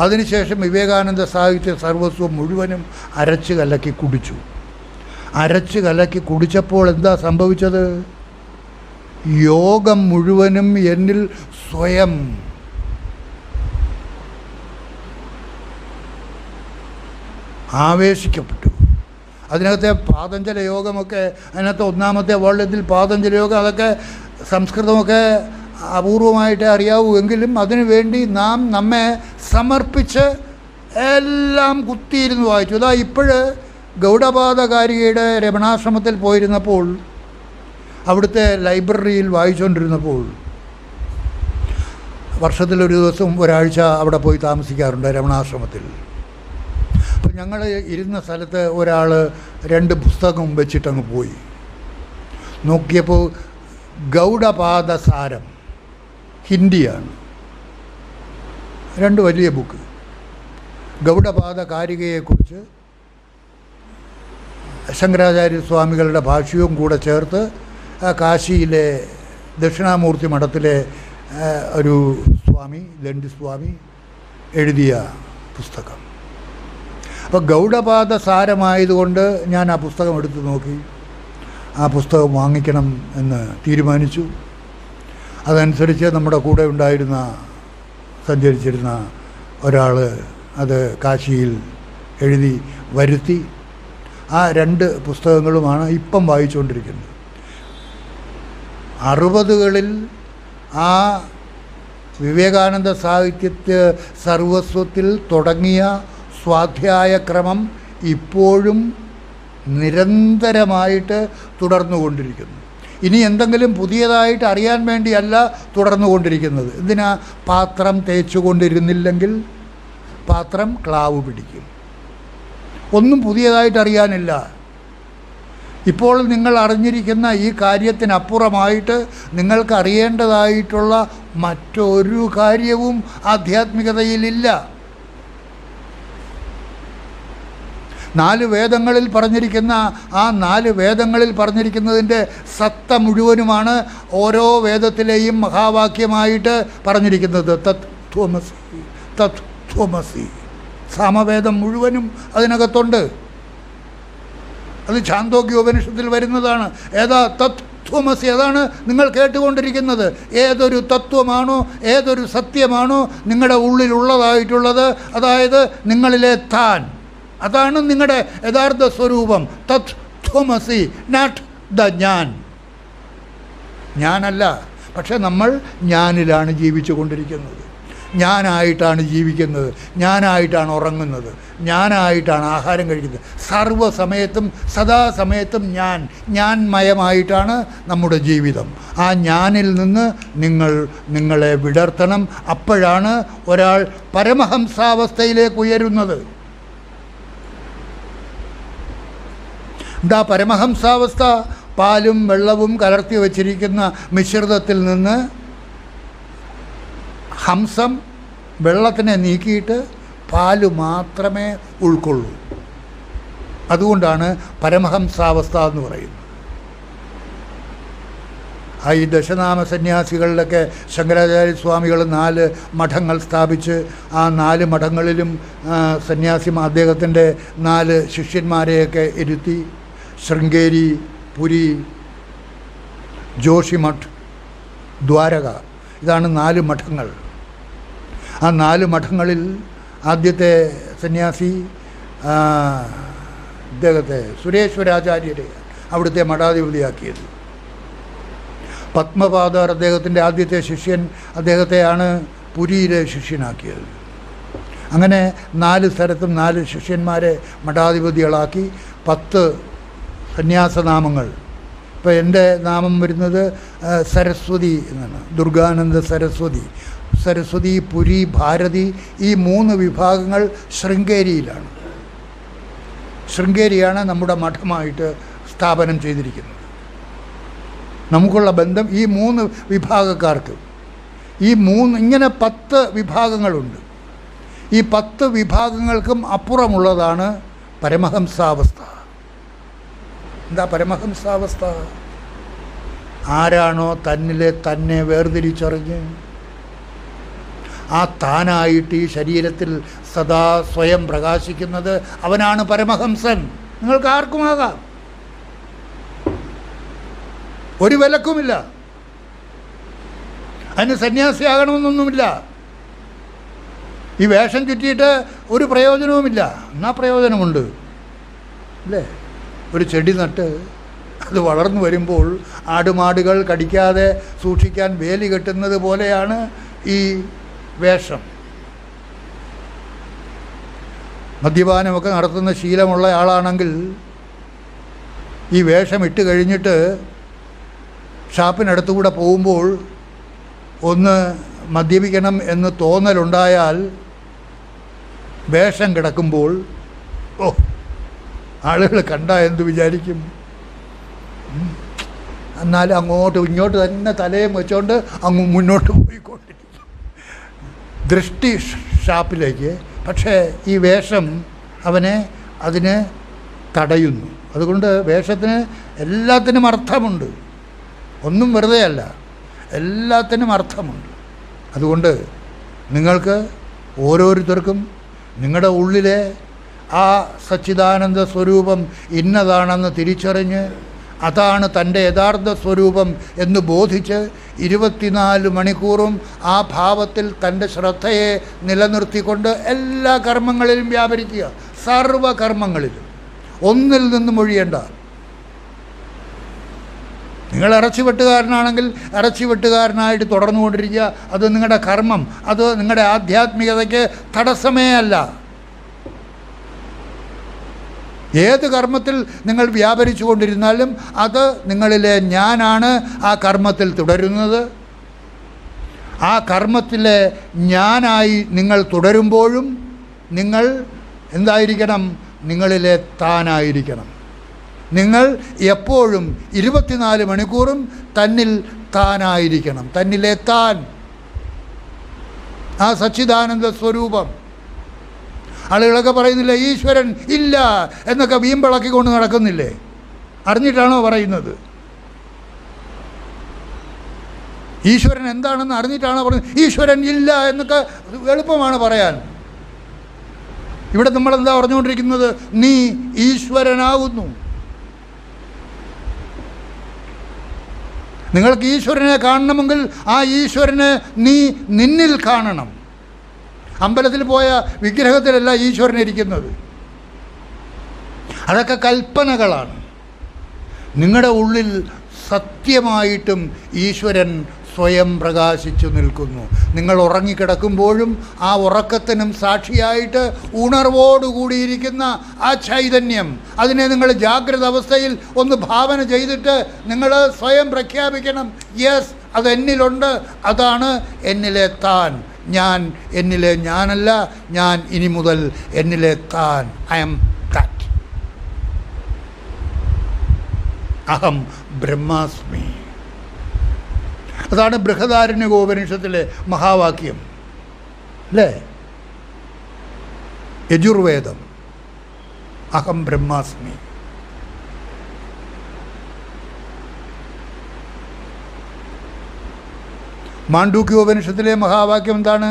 അതിനുശേഷം വിവേകാനന്ദ സാഹിത്യ സർവസ്വം മുഴുവനും അരച്ച് കലക്കി കുടിച്ചു. അരച്ച് കലക്കി കുടിച്ചപ്പോൾ എന്താ സംഭവിച്ചത്? യോഗം മുഴുവനും എന്നിൽ സ്വയം ആവേശിക്കപ്പെട്ടു. അതിനകത്തെ പാതഞ്ജല യോഗമൊക്കെ, അതിനകത്ത് ഒന്നാമത്തെ വേൾഡത്തിൽ പാതഞ്ജല യോഗം, അതൊക്കെ സംസ്കൃതമൊക്കെ അപൂർവമായിട്ടേ അറിയാവൂ. എങ്കിലും അതിനു വേണ്ടി നാം നമ്മെ സമർപ്പിച്ച് എല്ലാം കുത്തിയിരുന്ന് വായിച്ചു. അതാ ഇപ്പോഴ് ഗൗഡപാദകാരികയുടെ രമണാശ്രമത്തിൽ പോയിരുന്നപ്പോൾ, അവിടുത്തെ ലൈബ്രറിയിൽ വായിച്ചുകൊണ്ടിരുന്നപ്പോൾ, വർഷത്തിലൊരു ദിവസം ഒരാഴ്ച അവിടെ പോയി താമസിക്കാറുണ്ട് രമണാശ്രമത്തിൽ. അപ്പോൾ ഞങ്ങൾ ഇരുന്ന സ്ഥലത്ത് ഒരാൾ 2 പുസ്തകം വെച്ചിട്ടങ്ങ് പോയി. നോക്കിയപ്പോൾ ഗൗഡപാദസാരം, ഹിന്ദിയാണ്, 2 വലിയ ബുക്ക്. ഗൗഡപാദകാരികയെക്കുറിച്ച് ശങ്കരാചാര്യ സ്വാമികളുടെ ഭാഷ്യവും കൂടെ ചേർത്ത് കാശിയിലെ ദക്ഷിണാമൂർത്തി മഠത്തിലെ ഒരു സ്വാമി, ദണ്ഡി സ്വാമി എഴുതിയ പുസ്തകം. അപ്പോൾ ഗൗഡപാദസാരമായതുകൊണ്ട് ഞാൻ ആ പുസ്തകം എടുത്തു നോക്കി. ആ പുസ്തകം വാങ്ങിക്കണം എന്ന് തീരുമാനിച്ചു. അതനുസരിച്ച് നമ്മുടെ കൂടെ ഉണ്ടായിരുന്ന, സഞ്ചരിച്ചിരുന്ന ഒരാൾ അത് കാശിയിൽ എഴുതി വരുത്തി. ആ 2 പുസ്തകങ്ങളുമാണ് ഇപ്പം വായിച്ചുകൊണ്ടിരിക്കുന്നത്. 60കളിൽ ആ വിവേകാനന്ദ സാഹിത്യത്തെ സർവസ്വത്തിൽ തുടങ്ങിയ സ്വാധ്യായക്രമം ഇപ്പോഴും നിരന്തരമായിട്ട് തുടർന്നുകൊണ്ടിരിക്കുന്നു. ഇനി എന്തെങ്കിലും പുതിയതായിട്ട് അറിയാൻ വേണ്ടിയല്ല തുടർന്നുകൊണ്ടിരിക്കുന്നത്. എന്തിനാ? പാത്രം തേച്ചുകൊണ്ടിരുന്നില്ലെങ്കിൽ പാത്രം ക്ലാവ് പിടിക്കും. ഒന്നും പുതിയതായിട്ട് അറിയാനില്ല. ഇപ്പോൾ നിങ്ങൾ അറിഞ്ഞിരിക്കുന്ന ഈ കാര്യത്തിനപ്പുറമായിട്ട് നിങ്ങൾക്ക് അറിയേണ്ടതായിട്ടുള്ള മറ്റൊരു കാര്യവും ആധ്യാത്മികതയിലില്ല. 4 വേദങ്ങളിൽ പറഞ്ഞിരിക്കുന്ന ആ 4 വേദങ്ങളിൽ പറഞ്ഞിരിക്കുന്നതിൻ്റെ സത്ത മുഴുവനുമാണ് ഓരോ വേദത്തിലെയും മഹാവാക്യമായിട്ട് പറഞ്ഞിരിക്കുന്നത്. തത് ത്വമസി, തത് ത്വമസി. സാമവേദം മുഴുവനും അതിനകത്തുണ്ട്. അത് ഛാന്തോക്യോപനിഷത്തിൽ വരുന്നതാണ്. ഏതാ? തത് ത്വമസി. അതാണ് നിങ്ങൾ കേട്ടുകൊണ്ടിരിക്കുന്നത്. ഏതൊരു തത്വമാണോ, ഏതൊരു സത്യമാണോ നിങ്ങളുടെ ഉള്ളിലുള്ളതായിട്ടുള്ളത്, അതായത് നിങ്ങളിലെ താൻ, അതാണ് നിങ്ങളുടെ യഥാർത്ഥ സ്വരൂപം. തത് ത്വമസി, നാട്ട് ദ ഞാൻ. ഞാനല്ല. പക്ഷെ നമ്മൾ ഞാനിലാണ് ജീവിച്ചു കൊണ്ടിരിക്കുന്നത്. ഞാനായിട്ടാണ് ജീവിക്കുന്നത്, ഞാനായിട്ടാണ് ഉറങ്ങുന്നത്, ഞാനായിട്ടാണ് ആഹാരം കഴിക്കുന്നത്. സർവ്വസമയത്തും സദാസമയത്തും ഞാൻമയമായിട്ടാണ് നമ്മുടെ ജീവിതം. ആ ഞാനിൽ നിന്ന് നിങ്ങളെ വിടർത്തണം. അപ്പോഴാണ് ഒരാൾ പരമഹംസാവസ്ഥയിലേക്ക് ഉയരുന്നത്. എന്താ പരമഹംസാവസ്ഥ? പാലും വെള്ളവും കലർത്തി വച്ചിരിക്കുന്ന മിശ്രിതത്തിൽ നിന്ന് ഹംസം വെള്ളത്തിനെ നീക്കിയിട്ട് പാല് മാത്രമേ ഉൾക്കൊള്ളൂ. അതുകൊണ്ടാണ് പരമഹംസാവസ്ഥ എന്ന് പറയുന്നത്. ഈ ദശനാമ സന്യാസികളിലൊക്കെ ശങ്കരാചാര്യ സ്വാമികൾ 4 മഠങ്ങൾ സ്ഥാപിച്ച് ആ 4 മഠങ്ങളിലും അദ്ദേഹത്തിൻ്റെ 4 ശിഷ്യന്മാരെയൊക്കെ ഇരുത്തി. ശൃംഗേരി, പുരി, ജോഷിമഠ്, ദ്വാരക, ഇതാണ് 4 മഠങ്ങൾ. ആ 4 മഠങ്ങളിൽ ആദ്യത്തെ സന്യാസി ഇദ്ദേഹത്തെ സുരേശ്വരാചാര്യരെ അവിടുത്തെ മഠാധിപതിയാക്കിയത്. പത്മപാദർ അദ്ദേഹത്തിൻ്റെ ആദ്യത്തെ ശിഷ്യൻ, അദ്ദേഹത്തെയാണ് പുരിയിലെ ശിഷ്യനാക്കിയത്. അങ്ങനെ 4 സ്ഥലത്തും 4 ശിഷ്യന്മാരെ മഠാധിപതികളാക്കി. 10 സന്യാസനാമങ്ങൾ. ഇപ്പോൾ എൻ്റെ നാമം വരുന്നത് സരസ്വതി എന്നാണ്. ദുർഗാനന്ദ സരസ്വതി. സരസ്വതി, പുരി, ഭാരതി, ഈ 3 വിഭാഗങ്ങൾ ശൃംഗേരിയിലാണ്. ശൃംഗേരിയാണ് നമ്മുടെ മഠമായിട്ട് സ്ഥാപനം ചെയ്തിരിക്കുന്നത്. നമുക്കുള്ള ബന്ധം ഈ 3 വിഭാഗക്കാർക്ക്. ഈ 3 ഇങ്ങനെ 10 വിഭാഗങ്ങളുണ്ട്. ഈ 10 വിഭാഗങ്ങൾക്കും അപ്പുറമുള്ളതാണ് പരമഹംസാവസ്ഥ. എന്താ പരമഹംസാവസ്ഥ? ആരാണോ തന്നിലെ തന്നെ വേർതിരിച്ചറിഞ്ഞ് ആ താനായിട്ട് ഈ ശരീരത്തിൽ സദാ സ്വയം പ്രകാശിക്കുന്നത്, അവനാണ് പരമഹംസൻ. നിങ്ങൾക്ക് ആർക്കുമാകാം. ഒരു വിലക്കുമില്ല. അതിന് സന്യാസിയാകണമെന്നൊന്നുമില്ല. ഈ വേഷം ചുറ്റിയിട്ട് ഒരു പ്രയോജനവുമില്ല. എന്നാ പ്രയോജനമുണ്ട് അല്ലേ? ഒരു ചെടി നട്ട് അത് വളർന്നു വരുമ്പോൾ ആടുമാടുകൾ കടിക്കാതെ സൂക്ഷിക്കാൻ വേലി കെട്ടുന്നത് പോലെയാണ് ഈ വേഷം. മദ്യപാനമൊക്കെ നടത്തുന്ന ശീലമുള്ള ആളാണെങ്കിൽ ഈ വേഷം ഇട്ട് കഴിഞ്ഞിട്ട് ഷാപ്പിനടുത്തുകൂടെ പോകുമ്പോൾ ഒന്ന് മദ്യപിക്കണം എന്ന് തോന്നലുണ്ടായാൽ വേഷം കിടക്കുമ്പോൾ ആളുകൾ കണ്ടാൽ എന്ത് വിചാരിക്കും? എന്നാലും അങ്ങോട്ടും ഇങ്ങോട്ട് തന്നെ തലയും വെച്ചോണ്ട് അങ്ങ് മുന്നോട്ട് പോയിക്കൊണ്ടിരിക്കും, ദൃഷ്ടി ഷാപ്പിലേക്ക്. പക്ഷേ ഈ വേഷം അതിനെ തടയുന്നു. അതുകൊണ്ട് വേഷത്തിന് എല്ലാത്തിനും അർത്ഥമുണ്ട്, ഒന്നും വെറുതെ അല്ല, എല്ലാത്തിനും അർത്ഥമുണ്ട്. അതുകൊണ്ട് നിങ്ങൾക്ക് ഓരോരുത്തർക്കും നിങ്ങളുടെ ഉള്ളിലെ ആ സച്ചിദാനന്ദ സ്വരൂപം ഇന്നതാണെന്ന് തിരിച്ചറിഞ്ഞ് അതാണ് തൻ്റെ യഥാർത്ഥ സ്വരൂപം എന്ന് ബോധിച്ച് 24 മണിക്കൂറും ആ ഭാവത്തിൽ തൻ്റെ ശ്രദ്ധയെ നിലനിർത്തിക്കൊണ്ട് എല്ലാ കർമ്മങ്ങളിലും വ്യാപരിക്കുക. സർവകർമ്മങ്ങളിലും ഒന്നിൽ നിന്നും ഒഴിയേണ്ട. നിങ്ങൾ ഇറച്ചി വെട്ടുകാരനാണെങ്കിൽ ഇറച്ചി വെട്ടുകാരനായിട്ട് തുടർന്നുകൊണ്ടിരിക്കുക. അത് നിങ്ങളുടെ കർമ്മം, അത് നിങ്ങളുടെ ആധ്യാത്മികതയ്ക്ക് തടസ്സമേ അല്ല. ഏത് കർമ്മത്തിൽ നിങ്ങൾ വ്യാപരിച്ചു കൊണ്ടിരുന്നാലും അത് നിങ്ങളിലെ ഞാനാണ് ആ കർമ്മത്തിൽ തുടരുന്നത്. ആ കർമ്മത്തിലെ ഞാനായി നിങ്ങൾ തുടരുമ്പോഴും നിങ്ങൾ എന്തായിരിക്കണം? നിങ്ങളിലെ താനായിരിക്കണം. നിങ്ങൾ എപ്പോഴും 24 മണിക്കൂറും തന്നിൽ താനായിരിക്കണം. തന്നിലെ താൻ, ആ സച്ചിദാനന്ദ സ്വരൂപം. ആളുകളൊക്കെ പറയുന്നില്ലേ ഈശ്വരൻ ഇല്ല എന്നൊക്കെ വീമ്പിളക്കിക്കൊണ്ട് നടക്കുന്നില്ലേ? അറിഞ്ഞിട്ടാണോ പറയുന്നത്? ഈശ്വരൻ എന്താണെന്ന് അറിഞ്ഞിട്ടാണോ പറയുന്നത്? ഈശ്വരൻ ഇല്ല എന്നൊക്കെ എളുപ്പമാണ് പറയാൻ. ഇവിടെ നമ്മളെന്താ പറഞ്ഞുകൊണ്ടിരിക്കുന്നത്? നീ ഈശ്വരനാകുന്നു. നിങ്ങൾക്ക് ഈശ്വരനെ കാണണമെങ്കിൽ ആ ഈശ്വരനെ നീ നിന്നിൽ കാണണം. അമ്പലത്തിൽ പോയ വിഗ്രഹത്തിലല്ല ഈശ്വരൻ ഇരിക്കുന്നത്. അതൊക്കെ കൽപ്പനകളാണ്. നിങ്ങളുടെ ഉള്ളിൽ സത്യമായിട്ടും ഈശ്വരൻ സ്വയം പ്രകാശിച്ചു നിൽക്കുന്നു. നിങ്ങൾ ഉറങ്ങിക്കിടക്കുമ്പോഴും ആ ഉറക്കത്തിനും സാക്ഷിയായിട്ട് ഉണർവോടുകൂടിയിരിക്കുന്ന ആ ചൈതന്യം, അതിനെ നിങ്ങൾ ജാഗ്രത അവസ്ഥയിൽ ഒന്ന് ഭാവന ചെയ്തിട്ട് നിങ്ങൾ സ്വയം പ്രഖ്യാപിക്കണം, യെസ് അത് എന്നിലുണ്ട്, അതാണ് എന്നിലെ താൻ. ഞാൻ എന്നിലെ ഞാനല്ല, ഞാൻ ഇനി മുതൽ എന്നിലെ താൻ. I M that. അഹം ബ്രഹ്മാസ്മി. അതാണ് ബൃഹദാരണ്യകോപനിഷത്തിലെ മഹാവാക്യം അല്ലേ? യജുർവേദം, അഹം ബ്രഹ്മാസ്മി. മാണ്ഡൂക്യോപനിഷത്തിലെ മഹാവാക്യം എന്താണ്?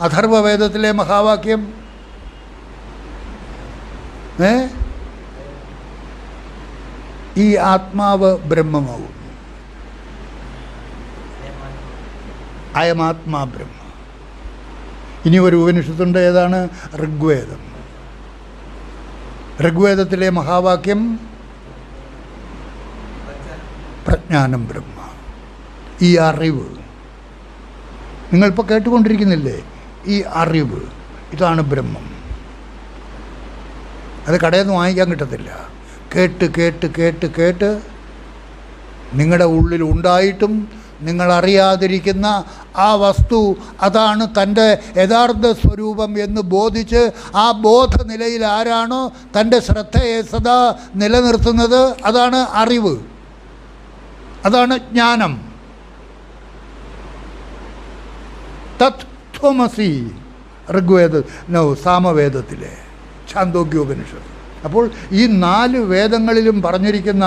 അഥർവവേദത്തിലെ മഹാവാക്യം ഈ ആത്മാവ് ബ്രഹ്മമാകും. അയമാത്മാ ബ്രഹ്മ. ഇനി ഒരു ഉപനിഷത്തുണ്ട്, ഏതാണ്? ഋഗ്വേദം. ഋഗ്വേദത്തിലെ മഹാവാക്യം പ്രജ്ഞാനം ബ്രഹ്മ. ഈ അറിവ് നിങ്ങളിപ്പോൾ കേട്ടുകൊണ്ടിരിക്കുന്നില്ലേ? ഈ അറിവ്, ഇതാണ് ബ്രഹ്മം. അത് കടയിൽ നിന്ന് വാങ്ങിക്കാൻ കിട്ടത്തില്ല. കേട്ട് കേട്ട് കേട്ട് കേട്ട് നിങ്ങളുടെ ഉള്ളിൽ ഉണ്ടായിട്ടും നിങ്ങളറിയാതിരിക്കുന്ന ആ വസ്തു, അതാണ് തൻ്റെ യഥാർത്ഥ സ്വരൂപം എന്ന് ബോധിച്ച് ആ ബോധനിലയിൽ ആരാണോ തൻ്റെ ശ്രദ്ധയെ സദാ നിലനിർത്തുന്നത്, അതാണ് അറിവ്, അതാണ് ജ്ഞാനം. തത്വമസി സാമവേദത്തിലെ ഛാന്തോഗ്യോപനിഷത്ത്. അപ്പോൾ ഈ 4 വേദങ്ങളിലും പറഞ്ഞിരിക്കുന്ന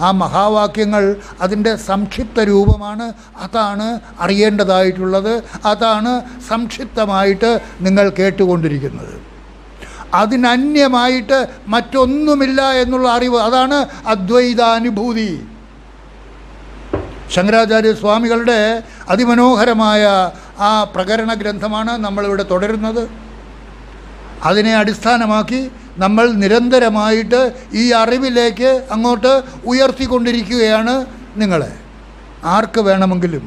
ആ മഹാവാക്യങ്ങൾ അതിൻ്റെ സംക്ഷിപ്ത രൂപമാണ്. അതാണ് അറിയേണ്ടതായിട്ടുള്ളത്, അതാണ് സംക്ഷിപ്തമായിട്ട് നിങ്ങൾ കേട്ടുകൊണ്ടിരിക്കുന്നത്. അതിനന്യമായിട്ട് മറ്റൊന്നുമില്ല എന്നുള്ള അറിവ്, അതാണ് അദ്വൈതാനുഭൂതി. ശങ്കരാചാര്യ സ്വാമികളുടെ അതിമനോഹരമായ ആ പ്രകരണ ഗ്രന്ഥമാണ് നമ്മളിവിടെ തുടരുന്നത്. അതിനെ അടിസ്ഥാനമാക്കി നമ്മൾ നിരന്തരമായിട്ട് ഈ അറിവിലേക്ക് അങ്ങോട്ട് ഉയർത്തിക്കൊണ്ടിരിക്കുകയാണ് നിങ്ങളെ. ആർക്ക് വേണമെങ്കിലും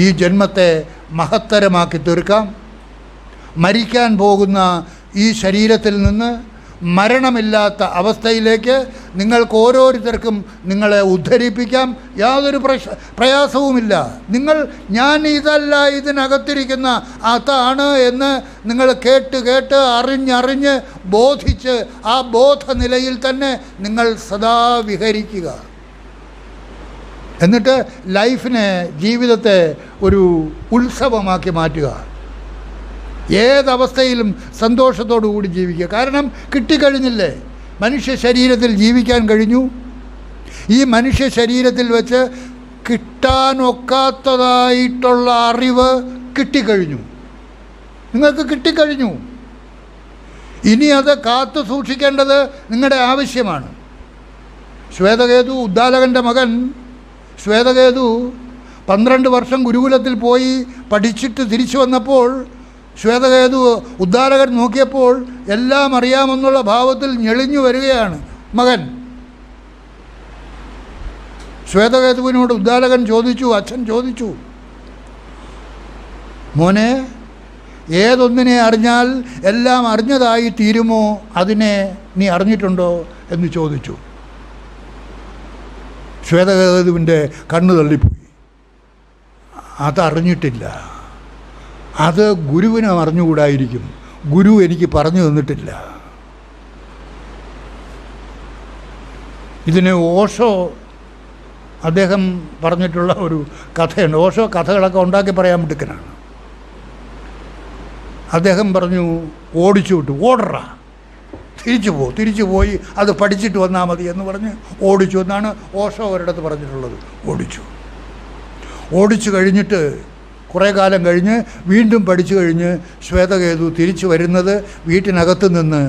ഈ ജന്മത്തെ മഹത്തരമാക്കി തീർക്കാം. മരിക്കാൻ പോകുന്ന ഈ ശരീരത്തിൽ നിന്ന് മരണമില്ലാത്ത അവസ്ഥയിലേക്ക് നിങ്ങൾക്ക് ഓരോരുത്തർക്കും നിങ്ങളെ ഉദ്ധരിപ്പിക്കാം. യാതൊരു പ്രയാസവുമില്ല. ഞാൻ ഇതല്ല, ഇതിനകത്തിരിക്കുന്ന അതാണ് എന്ന് നിങ്ങൾ കേട്ട് അറിഞ്ഞ് ബോധിച്ച് ആ ബോധനിലയിൽ തന്നെ നിങ്ങൾ സദാ വിഹരിക്കുക. എന്നിട്ട് ലൈഫിനെ, ജീവിതത്തെ ഒരു ഉത്സവമാക്കി മാറ്റുക. ഏതവസ്ഥയിലും സന്തോഷത്തോടു കൂടി ജീവിക്കുക. കാരണം കിട്ടിക്കഴിഞ്ഞില്ലേ, മനുഷ്യ ശരീരത്തിൽ ജീവിക്കാൻ കഴിഞ്ഞു. ഈ മനുഷ്യ ശരീരത്തിൽ വെച്ച് കിട്ടാനൊക്കാത്തതായിട്ടുള്ള അറിവ് കിട്ടിക്കഴിഞ്ഞു. നിങ്ങൾക്ക് കിട്ടിക്കഴിഞ്ഞു. ഇനി അത് കാത്തു സൂക്ഷിക്കേണ്ടത് നിങ്ങളുടെ ആവശ്യമാണ്. ശ്വേതകേതു, ഉദ്ദാലകൻ്റെ മകൻ ശ്വേതകേതു 12 വർഷം ഗുരുകുലത്തിൽ പോയി പഠിച്ചിട്ട് തിരിച്ചു വന്നപ്പോൾ ശ്വേതകേതു ഉദ്ദാലകൻ നോക്കിയപ്പോൾ എല്ലാം അറിയാമെന്നുള്ള ഭാവത്തിൽ ഞെളിഞ്ഞു വരികയാണ് മകൻ. ശ്വേതകേതുവിനോട് ഉദ്ദാലകൻ ചോദിച്ചു, അച്ഛൻ ചോദിച്ചു, മോനെ, ഏതൊന്നിനെ അറിഞ്ഞാൽ എല്ലാം അറിഞ്ഞതായി തീരുമോ, അതിനെ നീ അറിഞ്ഞിട്ടുണ്ടോ എന്ന് ചോദിച്ചു. ശ്വേതകേതുവിൻ്റെ കണ്ണു തള്ളിപ്പോയി. അതറിഞ്ഞിട്ടില്ല. അത് ഗുരുവിന് അറിഞ്ഞുകൂടായിരിക്കും. ഗുരു എനിക്ക് പറഞ്ഞു തന്നിട്ടില്ല. ഇതിന് ഓഷോ അദ്ദേഹം പറഞ്ഞിട്ടുള്ള ഒരു കഥയുണ്ട്. ഓഷോ കഥകളൊക്കെ ഉണ്ടാക്കി പറയാൻ മിടുക്കനാണ്. അദ്ദേഹം പറഞ്ഞു, ഓടിച്ചു വിട്ടു, ഓടറാ, തിരിച്ചു പോയി അത് പഠിച്ചിട്ട് വന്നാൽ മതി എന്ന് പറഞ്ഞ് ഓടിച്ചു എന്നാണ് ഓഷോ ഒരിടത്ത് പറഞ്ഞിട്ടുള്ളത്. ഓടിച്ചു കഴിഞ്ഞിട്ട് കുറേ കാലം കഴിഞ്ഞ് വീണ്ടും പഠിച്ചു കഴിഞ്ഞ് ശ്വേതകേതു തിരിച്ചു വരുന്നത് വീട്ടിനകത്ത് നിന്ന്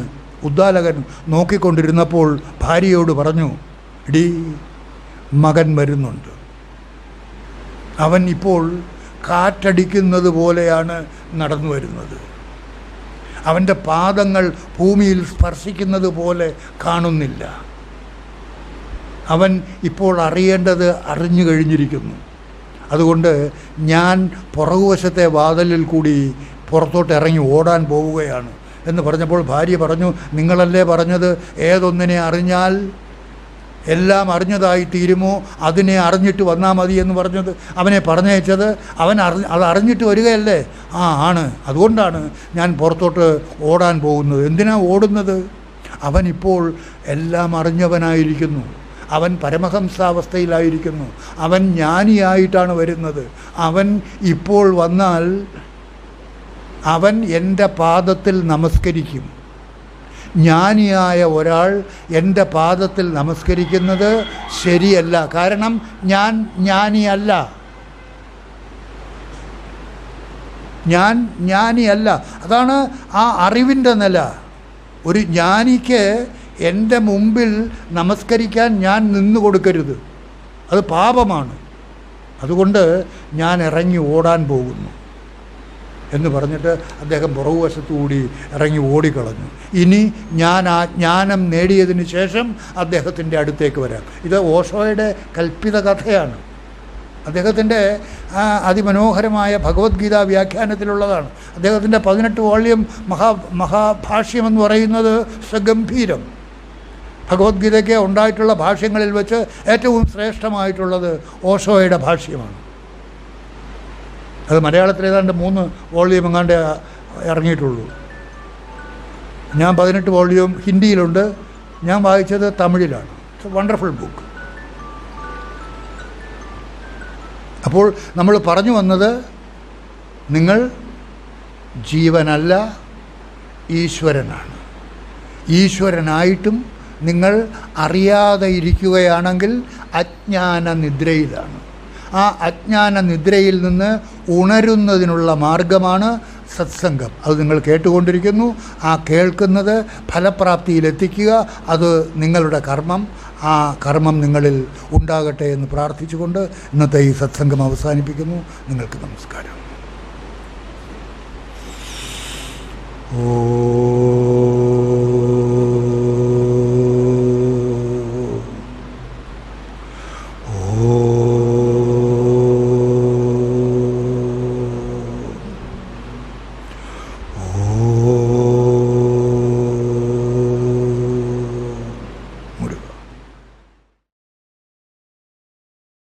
ഉദ്ദാലകൻ നോക്കിക്കൊണ്ടിരുന്നപ്പോൾ ഭാര്യയോട് പറഞ്ഞു, എടീ, മകൻ വരുന്നുണ്ട്. അവൻ ഇപ്പോൾ കാറ്റടിക്കുന്നത് പോലെയാണ് നടന്നു വരുന്നത്. അവൻ്റെ പാദങ്ങൾ ഭൂമിയിൽ സ്പർശിക്കുന്നത് പോലെ കാണുന്നില്ല. അവൻ ഇപ്പോൾ അറിയേണ്ടത് അറിഞ്ഞു കഴിഞ്ഞിരിക്കുന്നു. അതുകൊണ്ട് ഞാൻ പുറകുവശത്തെ വാതിലിൽ കൂടി പുറത്തോട്ട് ഇറങ്ങി ഓടാൻ പോവുകയാണ് എന്ന് പറഞ്ഞപ്പോൾ ഭാര്യ പറഞ്ഞു, നിങ്ങളല്ലേ പറഞ്ഞത് ഏതൊന്നിനെ അറിഞ്ഞാൽ എല്ലാം അറിഞ്ഞതായി തീരുമോ, അതിനെ അറിഞ്ഞിട്ട് വന്നാൽ മതി എന്ന് പറഞ്ഞത്. അവനെ പറഞ്ഞയച്ചത് അത് അറിഞ്ഞിട്ട് വരികയല്ലേ? ആണ്. അതുകൊണ്ടാണ് ഞാൻ പുറത്തോട്ട് ഓടാൻ പോകുന്നത്. എന്തിനാ ഓടുന്നത്? അവനിപ്പോൾ എല്ലാം അറിഞ്ഞവനായിരിക്കുന്നു. അവൻ പരമഹംസാവസ്ഥയിലായിരിക്കുന്നു. അവൻ ജ്ഞാനിയായിട്ടാണ് വരുന്നത്. അവൻ ഇപ്പോൾ വന്നാൽ അവൻ എൻ്റെ പാദത്തിൽ നമസ്കരിക്കും. ജ്ഞാനിയായ ഒരാൾ എൻ്റെ പാദത്തിൽ നമസ്കരിക്കുന്നത് ശരിയല്ല. കാരണം ഞാൻ ജ്ഞാനിയല്ല. അതാണ് ആ അറിവിൻ്റെ നില. ഒരു ജ്ഞാനിക്ക് എൻ്റെ മുമ്പിൽ നമസ്കരിക്കാൻ ഞാൻ നിന്നു കൊടുക്കരുത്. അത് പാപമാണ്. അതുകൊണ്ട് ഞാൻ ഇറങ്ങി ഓടാൻ പോകുന്നു എന്ന് പറഞ്ഞിട്ട് അദ്ദേഹം പുറകുവശത്തുകൂടി ഇറങ്ങി ഓടിക്കളഞ്ഞു. ഇനി ഞാൻ ആ ജ്ഞാനം നേടിയതിന് ശേഷം അദ്ദേഹത്തിൻ്റെ അടുത്തേക്ക് വരാം. ഇത് ഓഷോയുടെ കൽപ്പിത കഥയാണ്. അദ്ദേഹത്തിൻ്റെ അതിമനോഹരമായ ഭഗവത്ഗീത വ്യാഖ്യാനത്തിലുള്ളതാണ്. അദ്ദേഹത്തിൻ്റെ 18 വോള്യം മഹാഭാഷ്യമെന്ന് പറയുന്നത് സഗംഭീരം. ഭഗവത്ഗീതയ്ക്ക് ഉണ്ടായിട്ടുള്ള ഭാഷ്യങ്ങളിൽ വെച്ച് ഏറ്റവും ശ്രേഷ്ഠമായിട്ടുള്ളത് ഓഷോയുടെ ഭാഷ്യമാണ്. അത് മലയാളത്തിൽ ഏതാണ്ട് 3 വോള്യം എങ്ങാണ്ട് ഇറങ്ങിയിട്ടുള്ളൂ. ഞാൻ 18 വോള്യം ഹിന്ദിയിലുണ്ട്. ഞാൻ വായിച്ചത് തമിഴിലാണ്. It's a wonderful book. അപ്പോൾ നമ്മൾ പറഞ്ഞു വന്നത്, നിങ്ങൾ ജീവനല്ല, ഈശ്വരനാണ്. ഈശ്വരനായിട്ടും നിങ്ങൾ അറിയാതെ ഇരിക്കുകയാണെങ്കിൽ അജ്ഞാന നിദ്രയിലാണ്. ആ അജ്ഞാന നിദ്രയിൽ നിന്ന് ഉണരുന്നതിനുള്ള മാർഗമാണ് സത്സംഗം അത് നിങ്ങൾ കേട്ടുകൊണ്ടിരിക്കുന്നു. ആ കേൾക്കുന്നത് ഫലപ്രാപ്തിയിലെത്തിക്കുക. അത് നിങ്ങളുടെ കർമ്മം. ആ കർമ്മം നിങ്ങളിൽ ഉണ്ടാകട്ടെ എന്ന് പ്രാർത്ഥിച്ചുകൊണ്ട് ഇന്നത്തെ ഈ സത്സംഗം അവസാനിപ്പിക്കുന്നു. നിങ്ങൾക്ക് നമസ്കാരം. ഓ